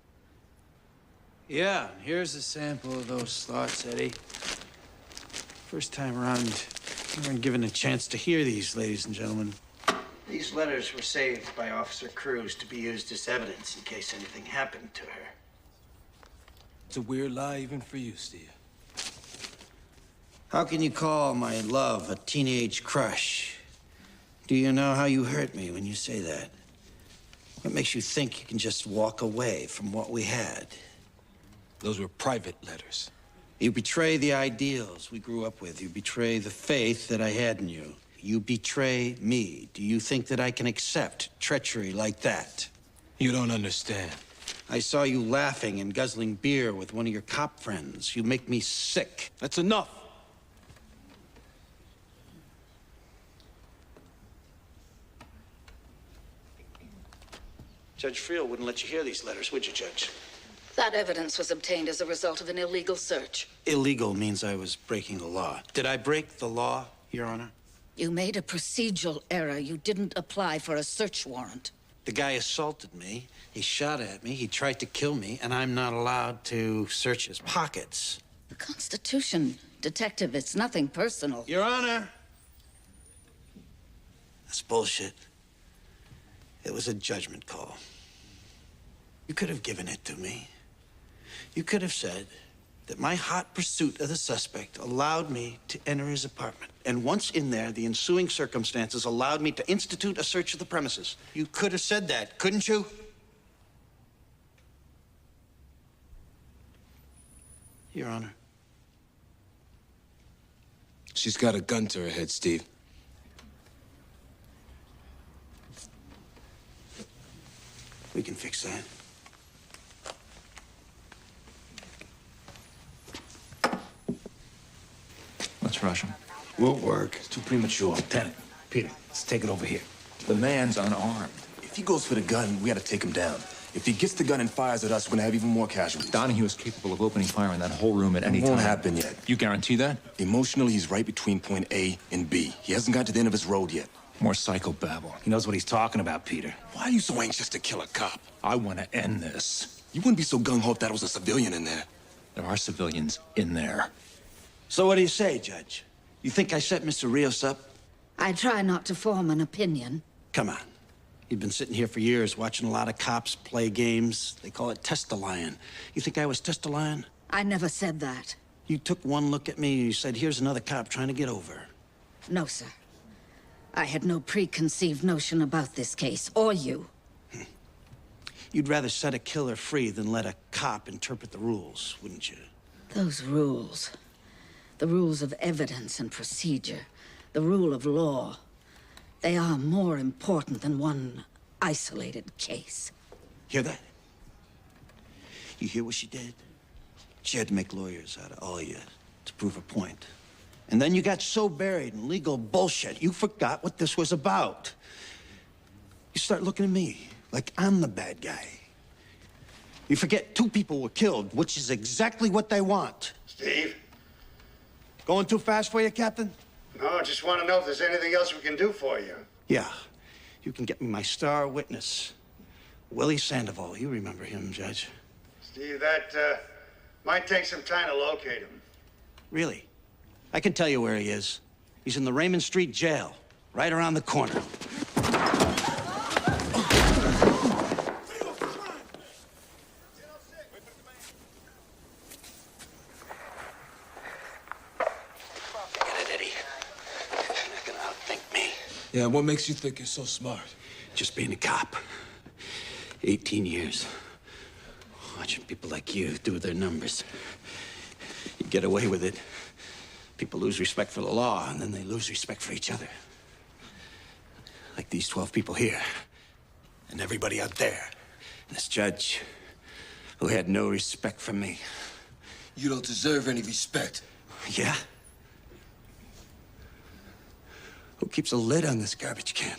Yeah, here's a sample of those thoughts, Eddie. First time around, you weren't given a chance to hear these, ladies and gentlemen. These letters were saved by Officer Cruz to be used as evidence in case anything happened to her. It's a weird lie even for you, Steve. How can you call my love a teenage crush? Do you know how you hurt me when you say that? What makes you think you can just walk away from what we had? Those were private letters. You betray the ideals we grew up with. You betray the faith that I had in you. You betray me. Do you think that I can accept treachery like that? You don't understand. I saw you laughing and guzzling beer with one of your cop friends. You make me sick. That's enough. Judge Friel wouldn't let you hear these letters, would you, Judge? That evidence was obtained as a result of an illegal search. Illegal means I was breaking the law. Did I break the law, Your Honor? You made a procedural error. You didn't apply for a search warrant. The guy assaulted me. He shot at me. He tried to kill me, and I'm not allowed to search his pockets. The Constitution, Detective, it's nothing personal. Your Honor! That's bullshit. It was a judgment call. You could have given it to me. You could have said that my hot pursuit of the suspect allowed me to enter his apartment. And once in there, the ensuing circumstances allowed me to institute a search of the premises. You could have said that, couldn't you? Your Honor. She's got a gun to her head, Steve. We can fix that. Let's rush him. Won't work. It's too premature. Lieutenant, Peter, let's take it over here. The man's unarmed. If he goes for the gun, we gotta take him down. If he gets the gun and fires at us, we're gonna have even more casualties. Donahue is capable of opening fire in that whole room at any time. It won't happen yet. You guarantee that? Emotionally, he's right between point A and B. He hasn't got to the end of his road yet. More psychobabble. He knows what he's talking about, Peter. Why are you so anxious to kill a cop? I want to end this. You wouldn't be so gung-ho if that was a civilian in there. There are civilians in there. So what do you say, Judge? You think I set Mr. Rios up? I try not to form an opinion. Come on. You've been sitting here for years watching a lot of cops play games. They call it test-a-lion. You think I was test-a-lion? I never said that. You took one look at me and you said, here's another cop trying to get over. No, sir. I had no preconceived notion about this case, or you. You'd rather set a killer free than let a cop interpret the rules, wouldn't you? Those rules. The rules of evidence and procedure. The rule of law. They are more important than one isolated case. Hear that? You hear what she did? She had to make lawyers out of all you to prove her point. And then you got so buried in legal bullshit, you forgot what this was about. You start looking at me like I'm the bad guy. You forget 2 people were killed, which is exactly what they want. Steve? Going too fast for you, Captain? No, I just want to know if there's anything else we can do for you. Yeah. You can get me my star witness, Willie Sandoval. You remember him, Judge. Steve, that might take some time to locate him. Really? I can tell you where he is. He's in the Raymond Street jail, right around the corner. Yeah, what makes you think you're so smart? Just being a cop. 18 years. Watching people like you do their numbers. You get away with it. People lose respect for the law, and then they lose respect for each other. Like these 12 people here. And everybody out there. And this judge, who had no respect for me. You don't deserve any respect. Yeah? Who keeps a lid on this garbage can?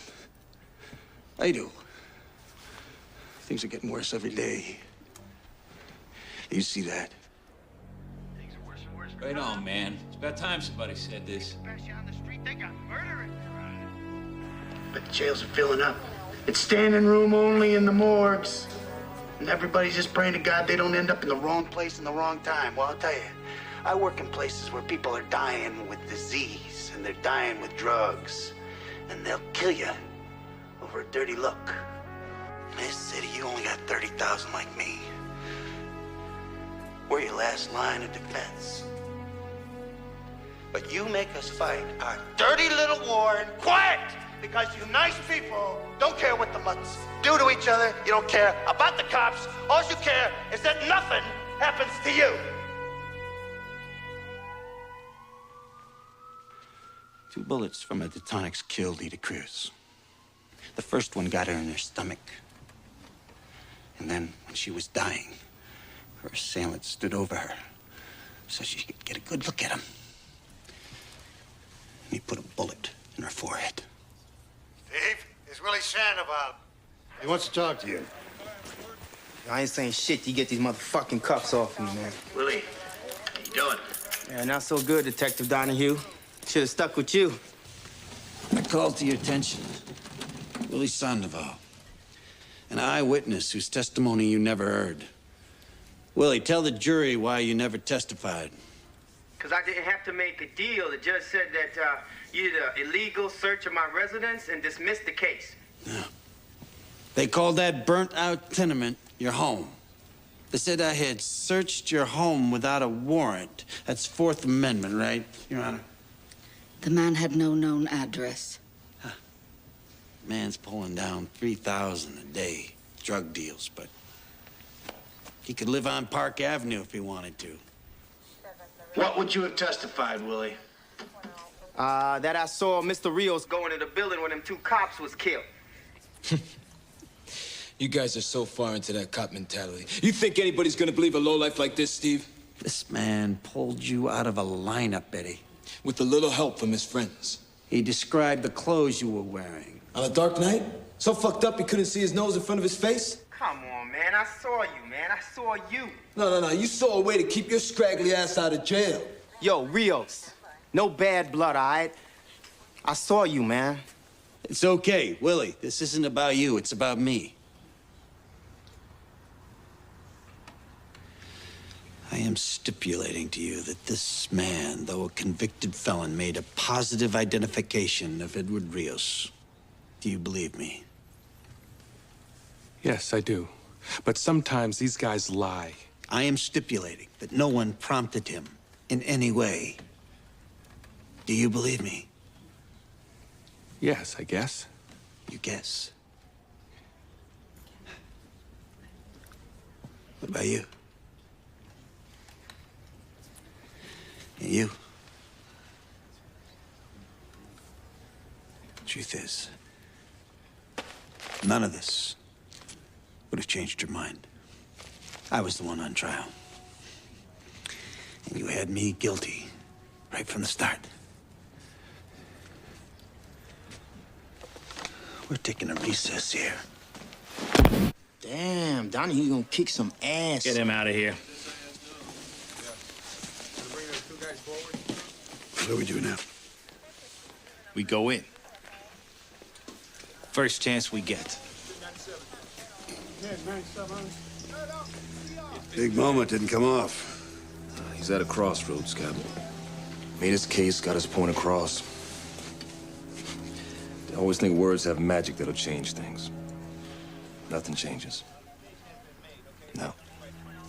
I do. Things are getting worse every day. You see that? Right on, man. It's about time somebody said this. But the jails are filling up. It's standing room only in the morgues. And everybody's just praying to God they don't end up in the wrong place in the wrong time. Well, I'll tell you, I work in places where people are dying with disease, and they're dying with drugs. And they'll kill you over a dirty look. In this city, you only got 30,000 like me. We're your last line of defense. But you make us fight our dirty little war in quiet because you nice people don't care what the mutts do to each other. You don't care about the cops. All you care is that nothing happens to you. 2 bullets from a Detonix killed Edith Cruz. The first one got her in her stomach. And then, when she was dying, her assailant stood over her so she could get a good look at him. And he put a bullet in her forehead. Steve, it's Willie Sandoval. He wants to talk to you. I ain't saying shit till you get these motherfucking cuffs off me, man. Willie, how you doing? Yeah, not so good, Detective Donahue. Should have stuck with you. I called to your attention Willie Sandoval, an eyewitness whose testimony you never heard. Willie, tell the jury why you never testified. Because I didn't have to make a deal. The judge said that you did an illegal search of my residence and dismissed the case. They called that burnt-out tenement your home. They said I had searched your home without a warrant. That's Fourth Amendment, right, Your Honor? The man had no known address. Man's pulling down 3,000 a day, drug deals, but he could live on Park Avenue if he wanted to. What would you have testified, Willie? That I saw Mr. Rios go into the building when them 2 cops was killed. You guys are so far into that cop mentality. You think anybody's gonna believe a lowlife like this, Steve? This man pulled you out of a lineup, Eddie. With a little help from his friends. He described the clothes you were wearing. On a dark night? So fucked up he couldn't see his nose in front of his face? Come on, man. I saw you, man. I saw you. No. You saw a way to keep your scraggly ass out of jail. Yo, Rios. No bad blood, all right? I saw you, man. It's okay, Willie. This isn't about you. It's about me. I am stipulating to you that this man, though a convicted felon, made a positive identification of Edward Rios. Do you believe me? Yes, I do. But sometimes these guys lie. I am stipulating that no one prompted him in any way. Do you believe me? Yes, I guess. You guess. What about you? And you? Truth is, none of this would have changed your mind. I was the one on trial. And you had me guilty right from the start. We're taking a recess here. Damn, Donahue gonna kick some ass. Get him out of here. What do we do now? We go in. First chance we get. Big moment didn't come off. He's at a crossroads, Captain. Made his case, got his point across. They always think words have magic that'll change things. Nothing changes. No.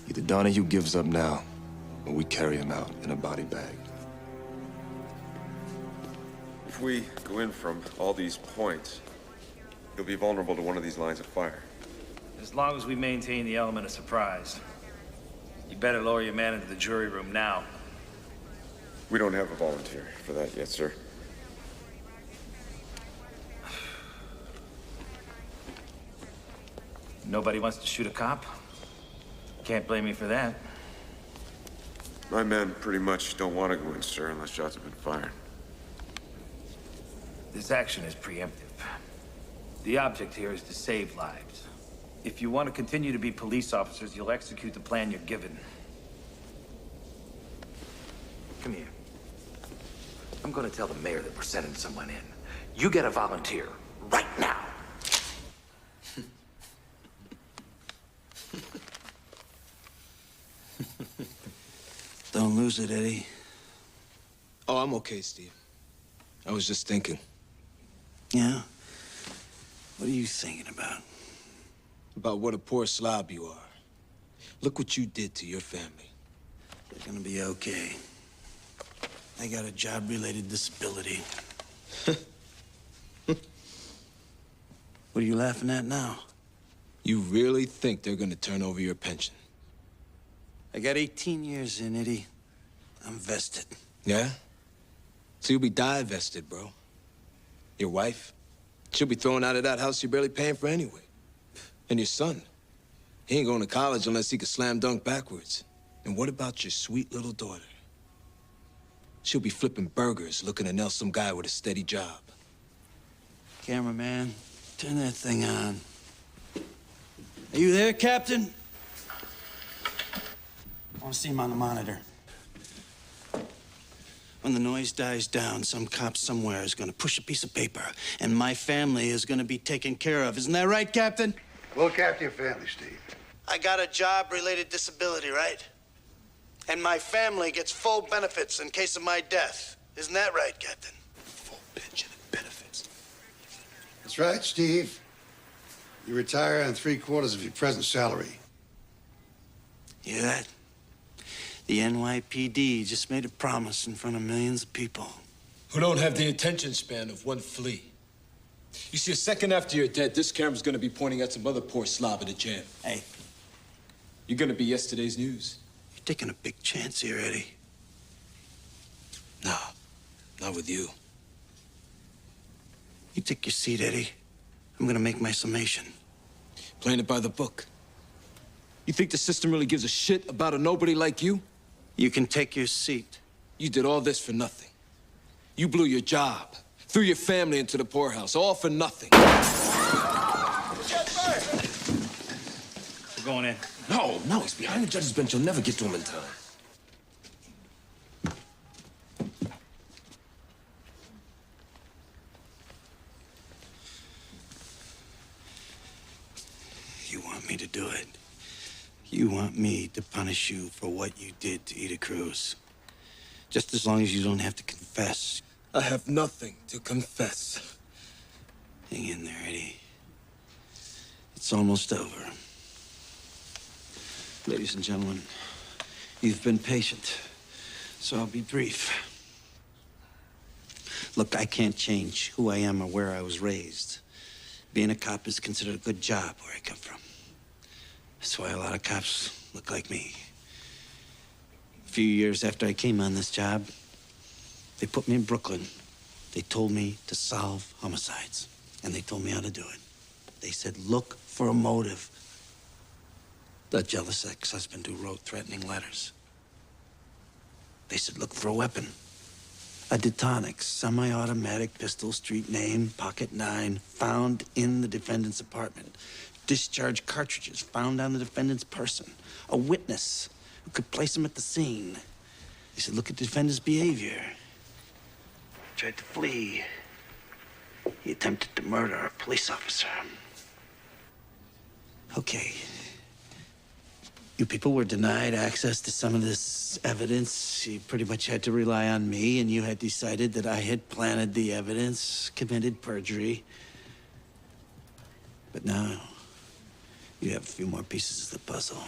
Either Donahue gives up now, or we carry him out in a body bag. If we go in from all these points, you'll be vulnerable to one of these lines of fire. As long as we maintain the element of surprise. You better lower your man into the jury room now. We don't have a volunteer for that yet, sir. Nobody wants to shoot a cop? Can't blame me for that. My men pretty much don't want to go in, sir, unless shots have been fired. This action is preemptive. The object here is to save lives. If you want to continue to be police officers, you'll execute the plan you're given. Come here. I'm gonna tell the mayor that we're sending someone in. You get a volunteer right now. Don't lose it, Eddie. Oh, I'm okay, Steve. I was just thinking. Yeah? What are you thinking about? About what a poor slob you are. Look what you did to your family. You're gonna be okay. I got a job-related disability. What are you laughing at now? You really think they're gonna turn over your pension? I got 18 years in, Eddie. I'm vested. Yeah? So you'll be divested, bro. Your wife? She'll be thrown out of that house you're barely paying for anyway. And your son? He ain't going to college unless he can slam dunk backwards. And what about your sweet little daughter? She'll be flipping burgers looking to nail some guy with a steady job. Cameraman, turn that thing on. Are you there, Captain? I want to see him on the monitor. When the noise dies down, some cop somewhere is going to push a piece of paper, and my family is going to be taken care of. Isn't that right, Captain? Look after your family, Steve. I got a job-related disability, right? And my family gets full benefits in case of my death. Isn't that right, Captain? Full pension and benefits. That's right, Steve. You retire on 3/4 of your present salary. Hear that? The NYPD just made a promise in front of millions of people. Who don't have the attention span of one flea. You see, a second after you're dead, this camera's gonna be pointing at some other poor slob in a jam. Hey. You're gonna be yesterday's news. You're taking a big chance here, Eddie. No, not with you. You take your seat, Eddie. I'm gonna make my summation. Playing it by the book. You think the system really gives a shit about a nobody like you? You can take your seat. You did all this for nothing. You blew your job, threw your family into the poorhouse, all for nothing. We're going in. No, he's behind the judge's bench. You'll never get to him in time. You want me to do it? You want me to punish you for what you did to Ida Cruz? Just as long as you don't have to confess. I have nothing to confess. Hang in there, Eddie. It's almost over. Ladies and gentlemen, you've been patient, so I'll be brief. Look, I can't change who I am or where I was raised. Being a cop is considered a good job where I come from. That's why a lot of cops look like me. A few years after I came on this job, they put me in Brooklyn. They told me to solve homicides, and they told me how to do it. They said, look for a motive. The jealous ex-husband who wrote threatening letters. They said, look for a weapon. A Detonics, semi-automatic pistol, street name, pocket 9, found in the defendant's apartment. Discharge cartridges found on the defendant's person. A witness who could place him at the scene. They said, look at the defendant's behavior. He tried to flee. He attempted to murder a police officer. Okay. You people were denied access to some of this evidence. You pretty much had to rely on me, and you had decided that I had planted the evidence, committed perjury. But now, you have a few more pieces of the puzzle.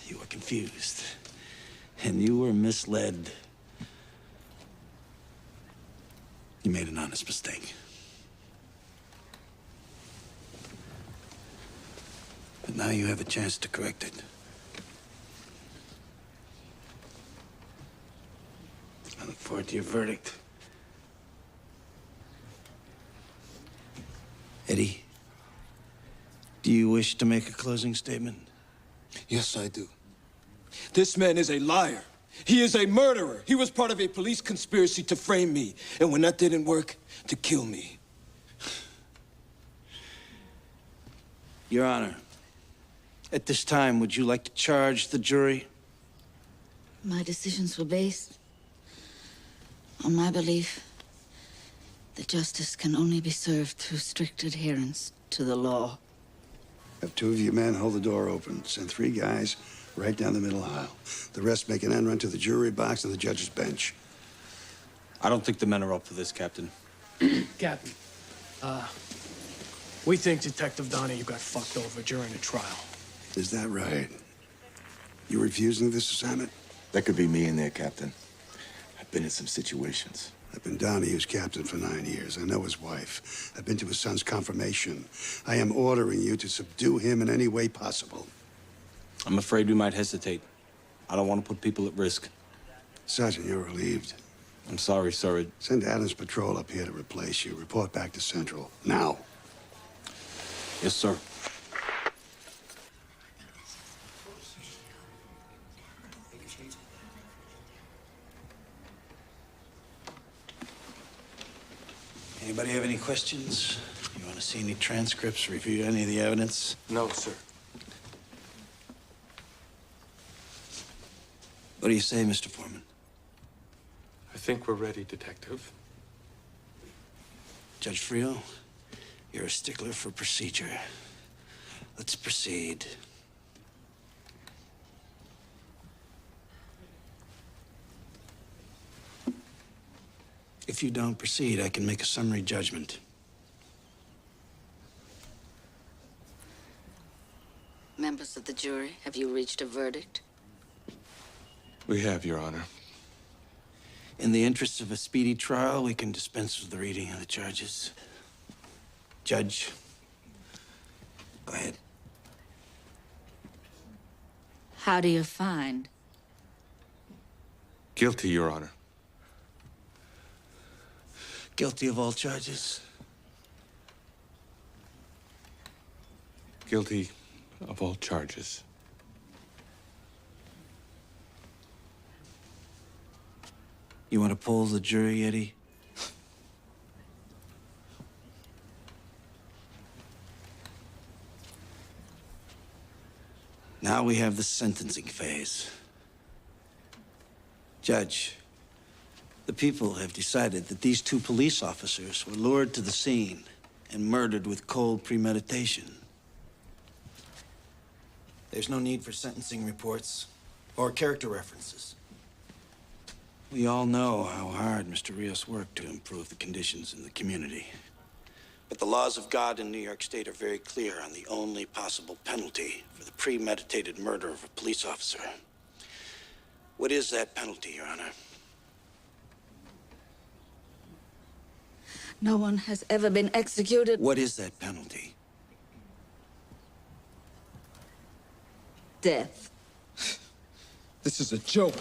You were confused, and you were misled. You made an honest mistake. But now you have a chance to correct it. I look forward to your verdict. Eddie, do you wish to make a closing statement? Yes, I do. This man is a liar. He is a murderer. He was part of a police conspiracy to frame me. And when that didn't work, to kill me. Your Honor, at this time, would you like to charge the jury? My decisions were based on my belief that justice can only be served through strict adherence to the law. Have 2 of your men hold the door open. Send 3 guys right down the middle aisle. The rest make an end run to the jury box and the judge's bench. I don't think the men are up for this, Captain. Captain, we think Detective Donahue got fucked over during the trial. Is that right? You refusing this assignment? That could be me in there, Captain. I've been in some situations. I've been Donahue's captain for 9 years. I know his wife. I've been to his son's confirmation. I am ordering you to subdue him in any way possible. I'm afraid we might hesitate. I don't want to put people at risk. Sergeant, you're relieved. I'm sorry, sir. Send Adams Patrol up here to replace you. Report back to Central. Now. Yes, sir. Anybody have any questions? You want to see any transcripts, review any of the evidence? No, sir. What do you say, Mr. Foreman? I think we're ready, Detective. Judge Frio, you're a stickler for procedure. Let's proceed. If you don't proceed, I can make a summary judgment. Members of the jury, have you reached a verdict? We have, Your Honor. In the interests of a speedy trial, we can dispense with the reading of the charges. Judge, go ahead. How do you find? Guilty, Your Honor. Guilty of all charges? Guilty of all charges. You want to poll the jury, Eddie? Now we have the sentencing phase. Judge, the people have decided that these two police officers were lured to the scene and murdered with cold premeditation. There's no need for sentencing reports or character references. We all know how hard Mr. Rios worked to improve the conditions in the community. But the laws of God in New York State are very clear on the only possible penalty for the premeditated murder of a police officer. What is that penalty, Your Honor? No one has ever been executed. What is that penalty? Death. This is a joke.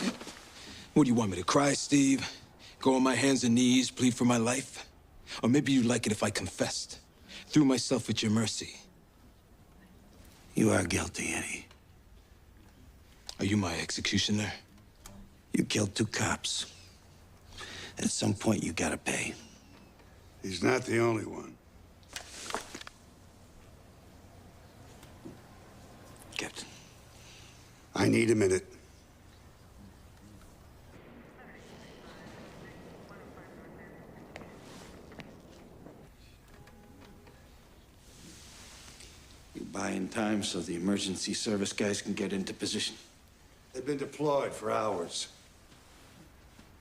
What, do you want me to cry, Steve? Go on my hands and knees, plead for my life? Or maybe you'd like it if I confessed, threw myself at your mercy. You are guilty, Eddie. Are you my executioner? You killed 2 cops. And at some point, you gotta pay. He's not the only one. Captain. I need a minute. You buy in time so the emergency service guys can get into position. They've been deployed for hours.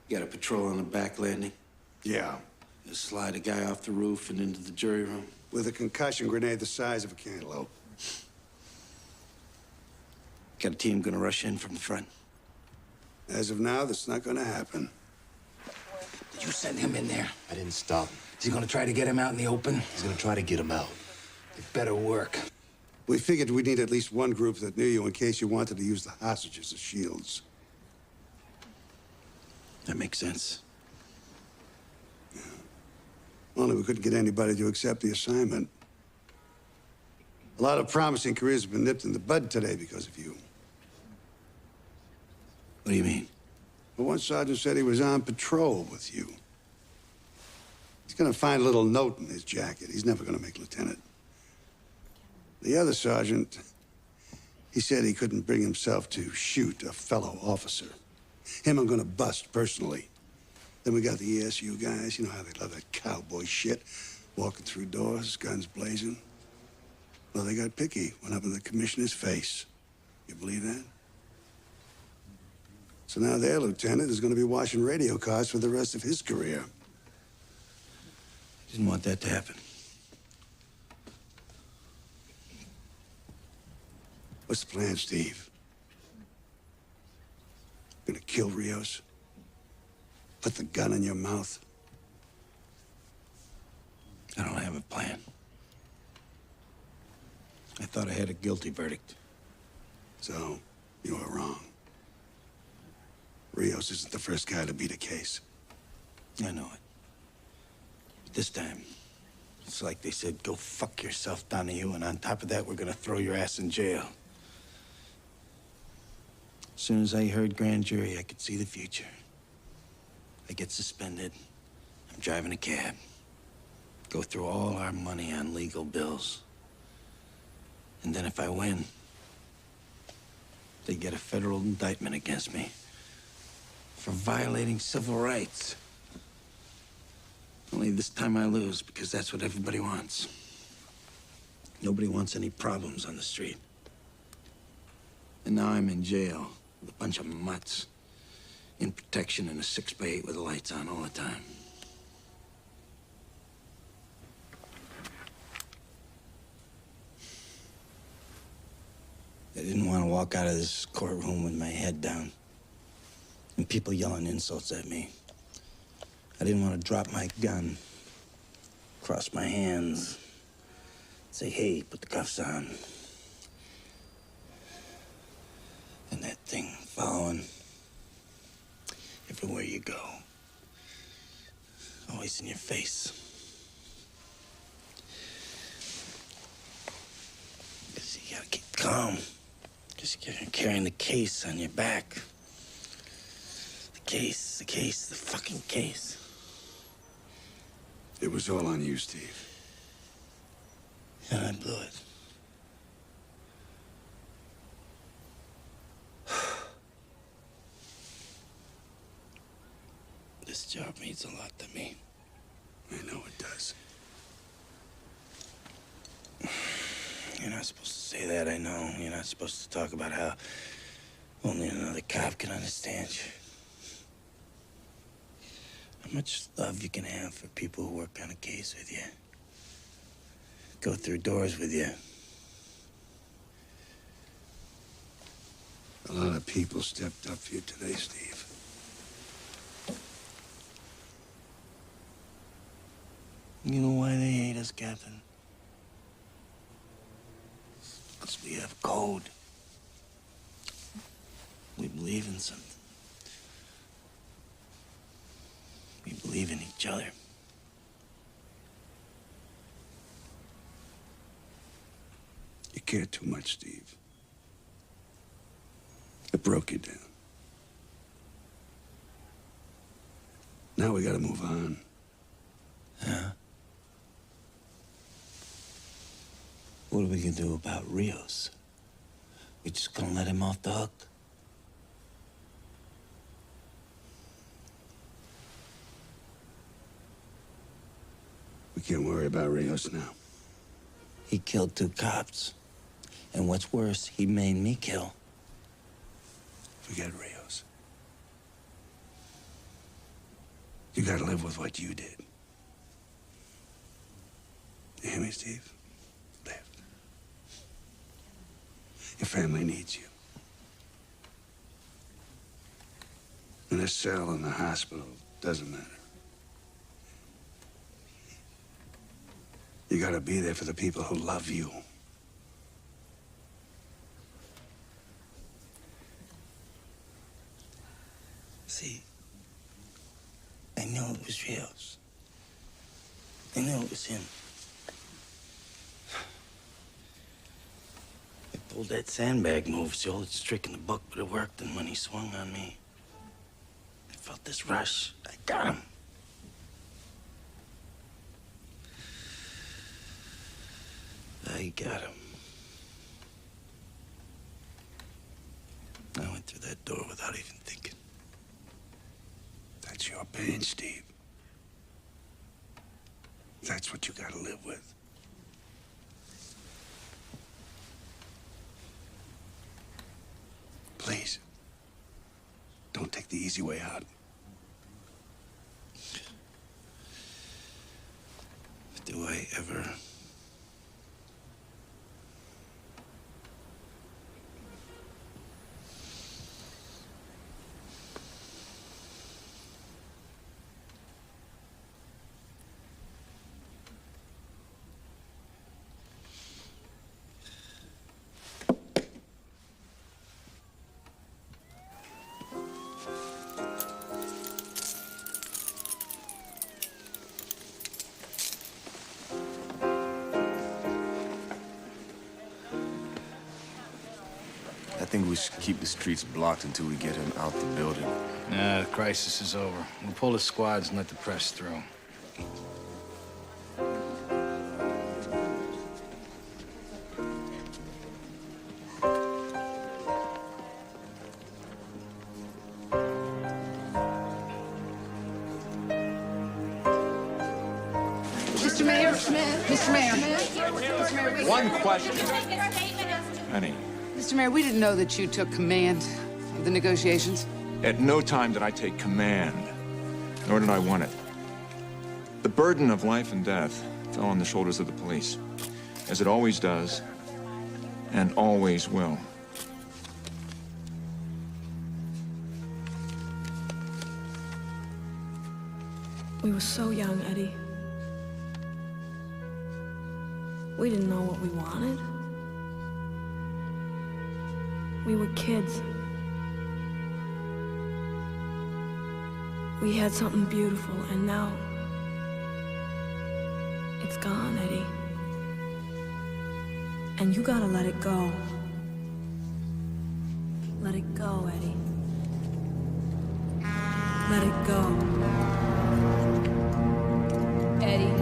You got a patrol on the back landing? Yeah. Just slide a guy off the roof and into the jury room? With a concussion grenade the size of a cantaloupe. Got a team gonna rush in from the front? As of now, that's not gonna happen. Did you send him in there? I didn't stop him. Is he gonna try to get him out in the open? He's gonna try to get him out. It better work. We figured we'd need at least one group that knew you in case you wanted to use the hostages as shields. That makes sense. Yeah. Only we couldn't get anybody to accept the assignment. A lot of promising careers have been nipped in the bud today because of you. What do you mean? Well, one sergeant said he was on patrol with you. He's gonna find a little note in his jacket. He's never gonna make lieutenant. The other sergeant, he said he couldn't bring himself to shoot a fellow officer. Him I'm gonna bust personally. Then we got the ESU guys. You know how they love that cowboy shit. Walking through doors, guns blazing. Well, they got picky. Went up in the commissioner's face. You believe that? So now their lieutenant is gonna be washing radio cars for the rest of his career. Didn't want that to happen. What's the plan, Steve? Gonna kill Rios? Put the gun in your mouth? I don't have a plan. I thought I had a guilty verdict. So, you were wrong. Rios isn't the first guy to beat a case. I know it. But this time, it's like they said, go fuck yourself, Donahue, and on top of that, we're gonna throw your ass in jail. As soon as I heard grand jury, I could see the future. I get suspended. I'm driving a cab. Go through all our money on legal bills. And then if I win, they get a federal indictment against me for violating civil rights. Only this time I lose, because that's what everybody wants. Nobody wants any problems on the street. And now I'm in jail with a bunch of mutts in protection in a 6x8 with the lights on all the time. I didn't want to walk out of this courtroom with my head down and people yelling insults at me. I didn't want to drop my gun, cross my hands, say, hey, put the cuffs on. And that thing following everywhere you go, always in your face. Because you gotta keep calm. Because you're carrying the case on your back. The fucking case. It was all on you, Steve. And I blew it. This job means a lot to me. I know it does. You're not supposed to say that, I know. You're not supposed to talk about how only another cop can understand you. How much love you can have for people who work on a case with you. Go through doors with you. A lot of people stepped up for you today, Steve. You know why they hate us, Captain? Because we have code. We believe in something. We believe in each other. You care too much, Steve. It broke you down. Now we gotta move on. Huh? What are we gonna do about Rios? We just gonna let him off the hook? We can't worry about Rios now. He killed 2 cops. And what's worse, he made me kill. Forget Rios. You gotta live with what you did. You hear me, Steve? Live. Your family needs you. In a cell in the hospital, doesn't matter. You gotta be there for the people who love you. See, I knew it was Rios. I knew it was him. I pulled that sandbag move, it's the oldest trick in the book, but it worked, and when he swung on me, I felt this rush. I got him. I got him. I went through that door without even thinking. That's your pain, Steve. That's what you gotta live with. Please, don't take the easy way out. Do I ever? think we should keep the streets blocked until we get him out the building. Nah, the crisis is over. We'll pull the squads and let the press through. Mr. Mayor, Mr. Mayor. One question. Honey, Mr. Mayor, we didn't know that you took command of the negotiations. at no time did I take command, nor did I want it. The burden of life and death fell on the shoulders of the police, as it always does, and always will. We were so young, Eddie. We didn't know what we wanted. We were kids. We had something beautiful, and now it's gone, Eddie. And you gotta let it go. Let it go, Eddie. Let it go. Eddie,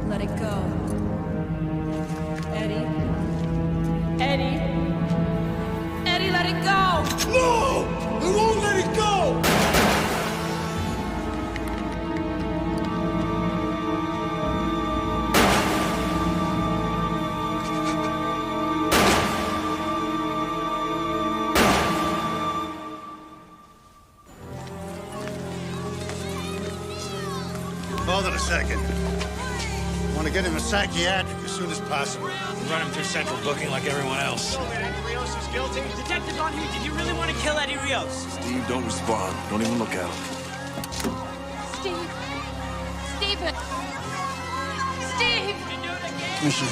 let it go. Eddie. Eddie. Eddie, let it go! No! I won't let it go! Hold it a second. I want to get him a psychiatric as soon as possible. Run him through central booking like everyone else. Eddie Rios is guilty? Detective on here, did you really want to kill Eddie Rios? Steve, don't respond. Don't even look at him. Steve. Stephen. Steve. Commissioner,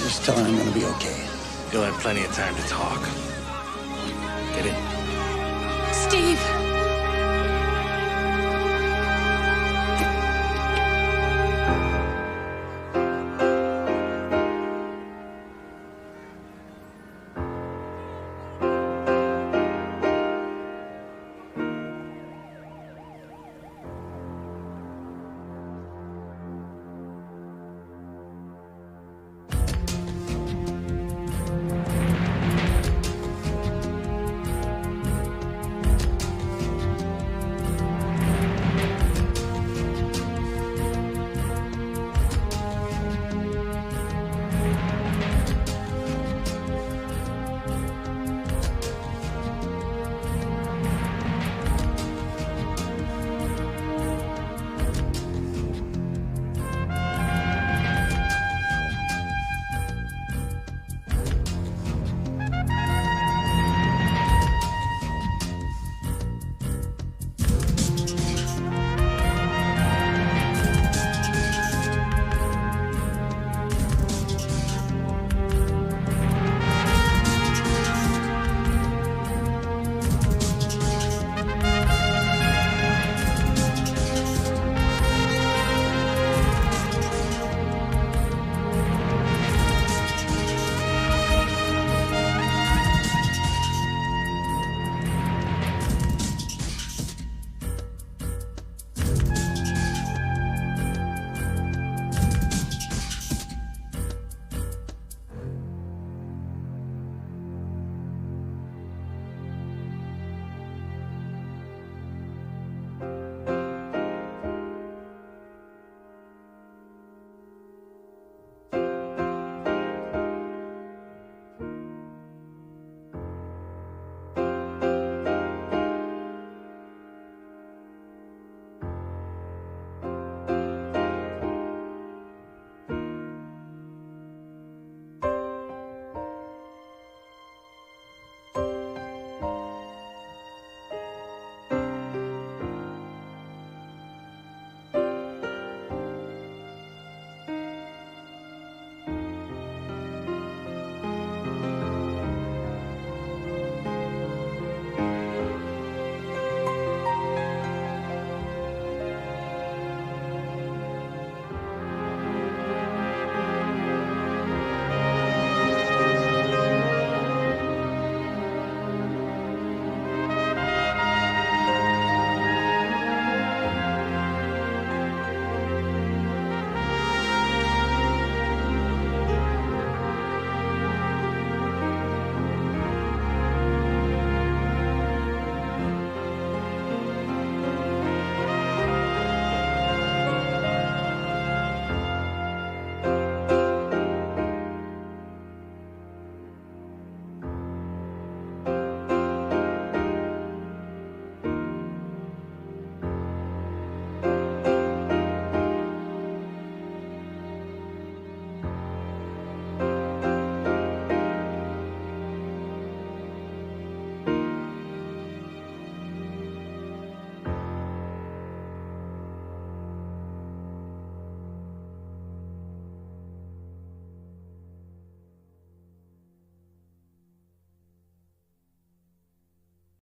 just tell him I'm gonna be okay. You'll have plenty of time to talk. Get in. Steve.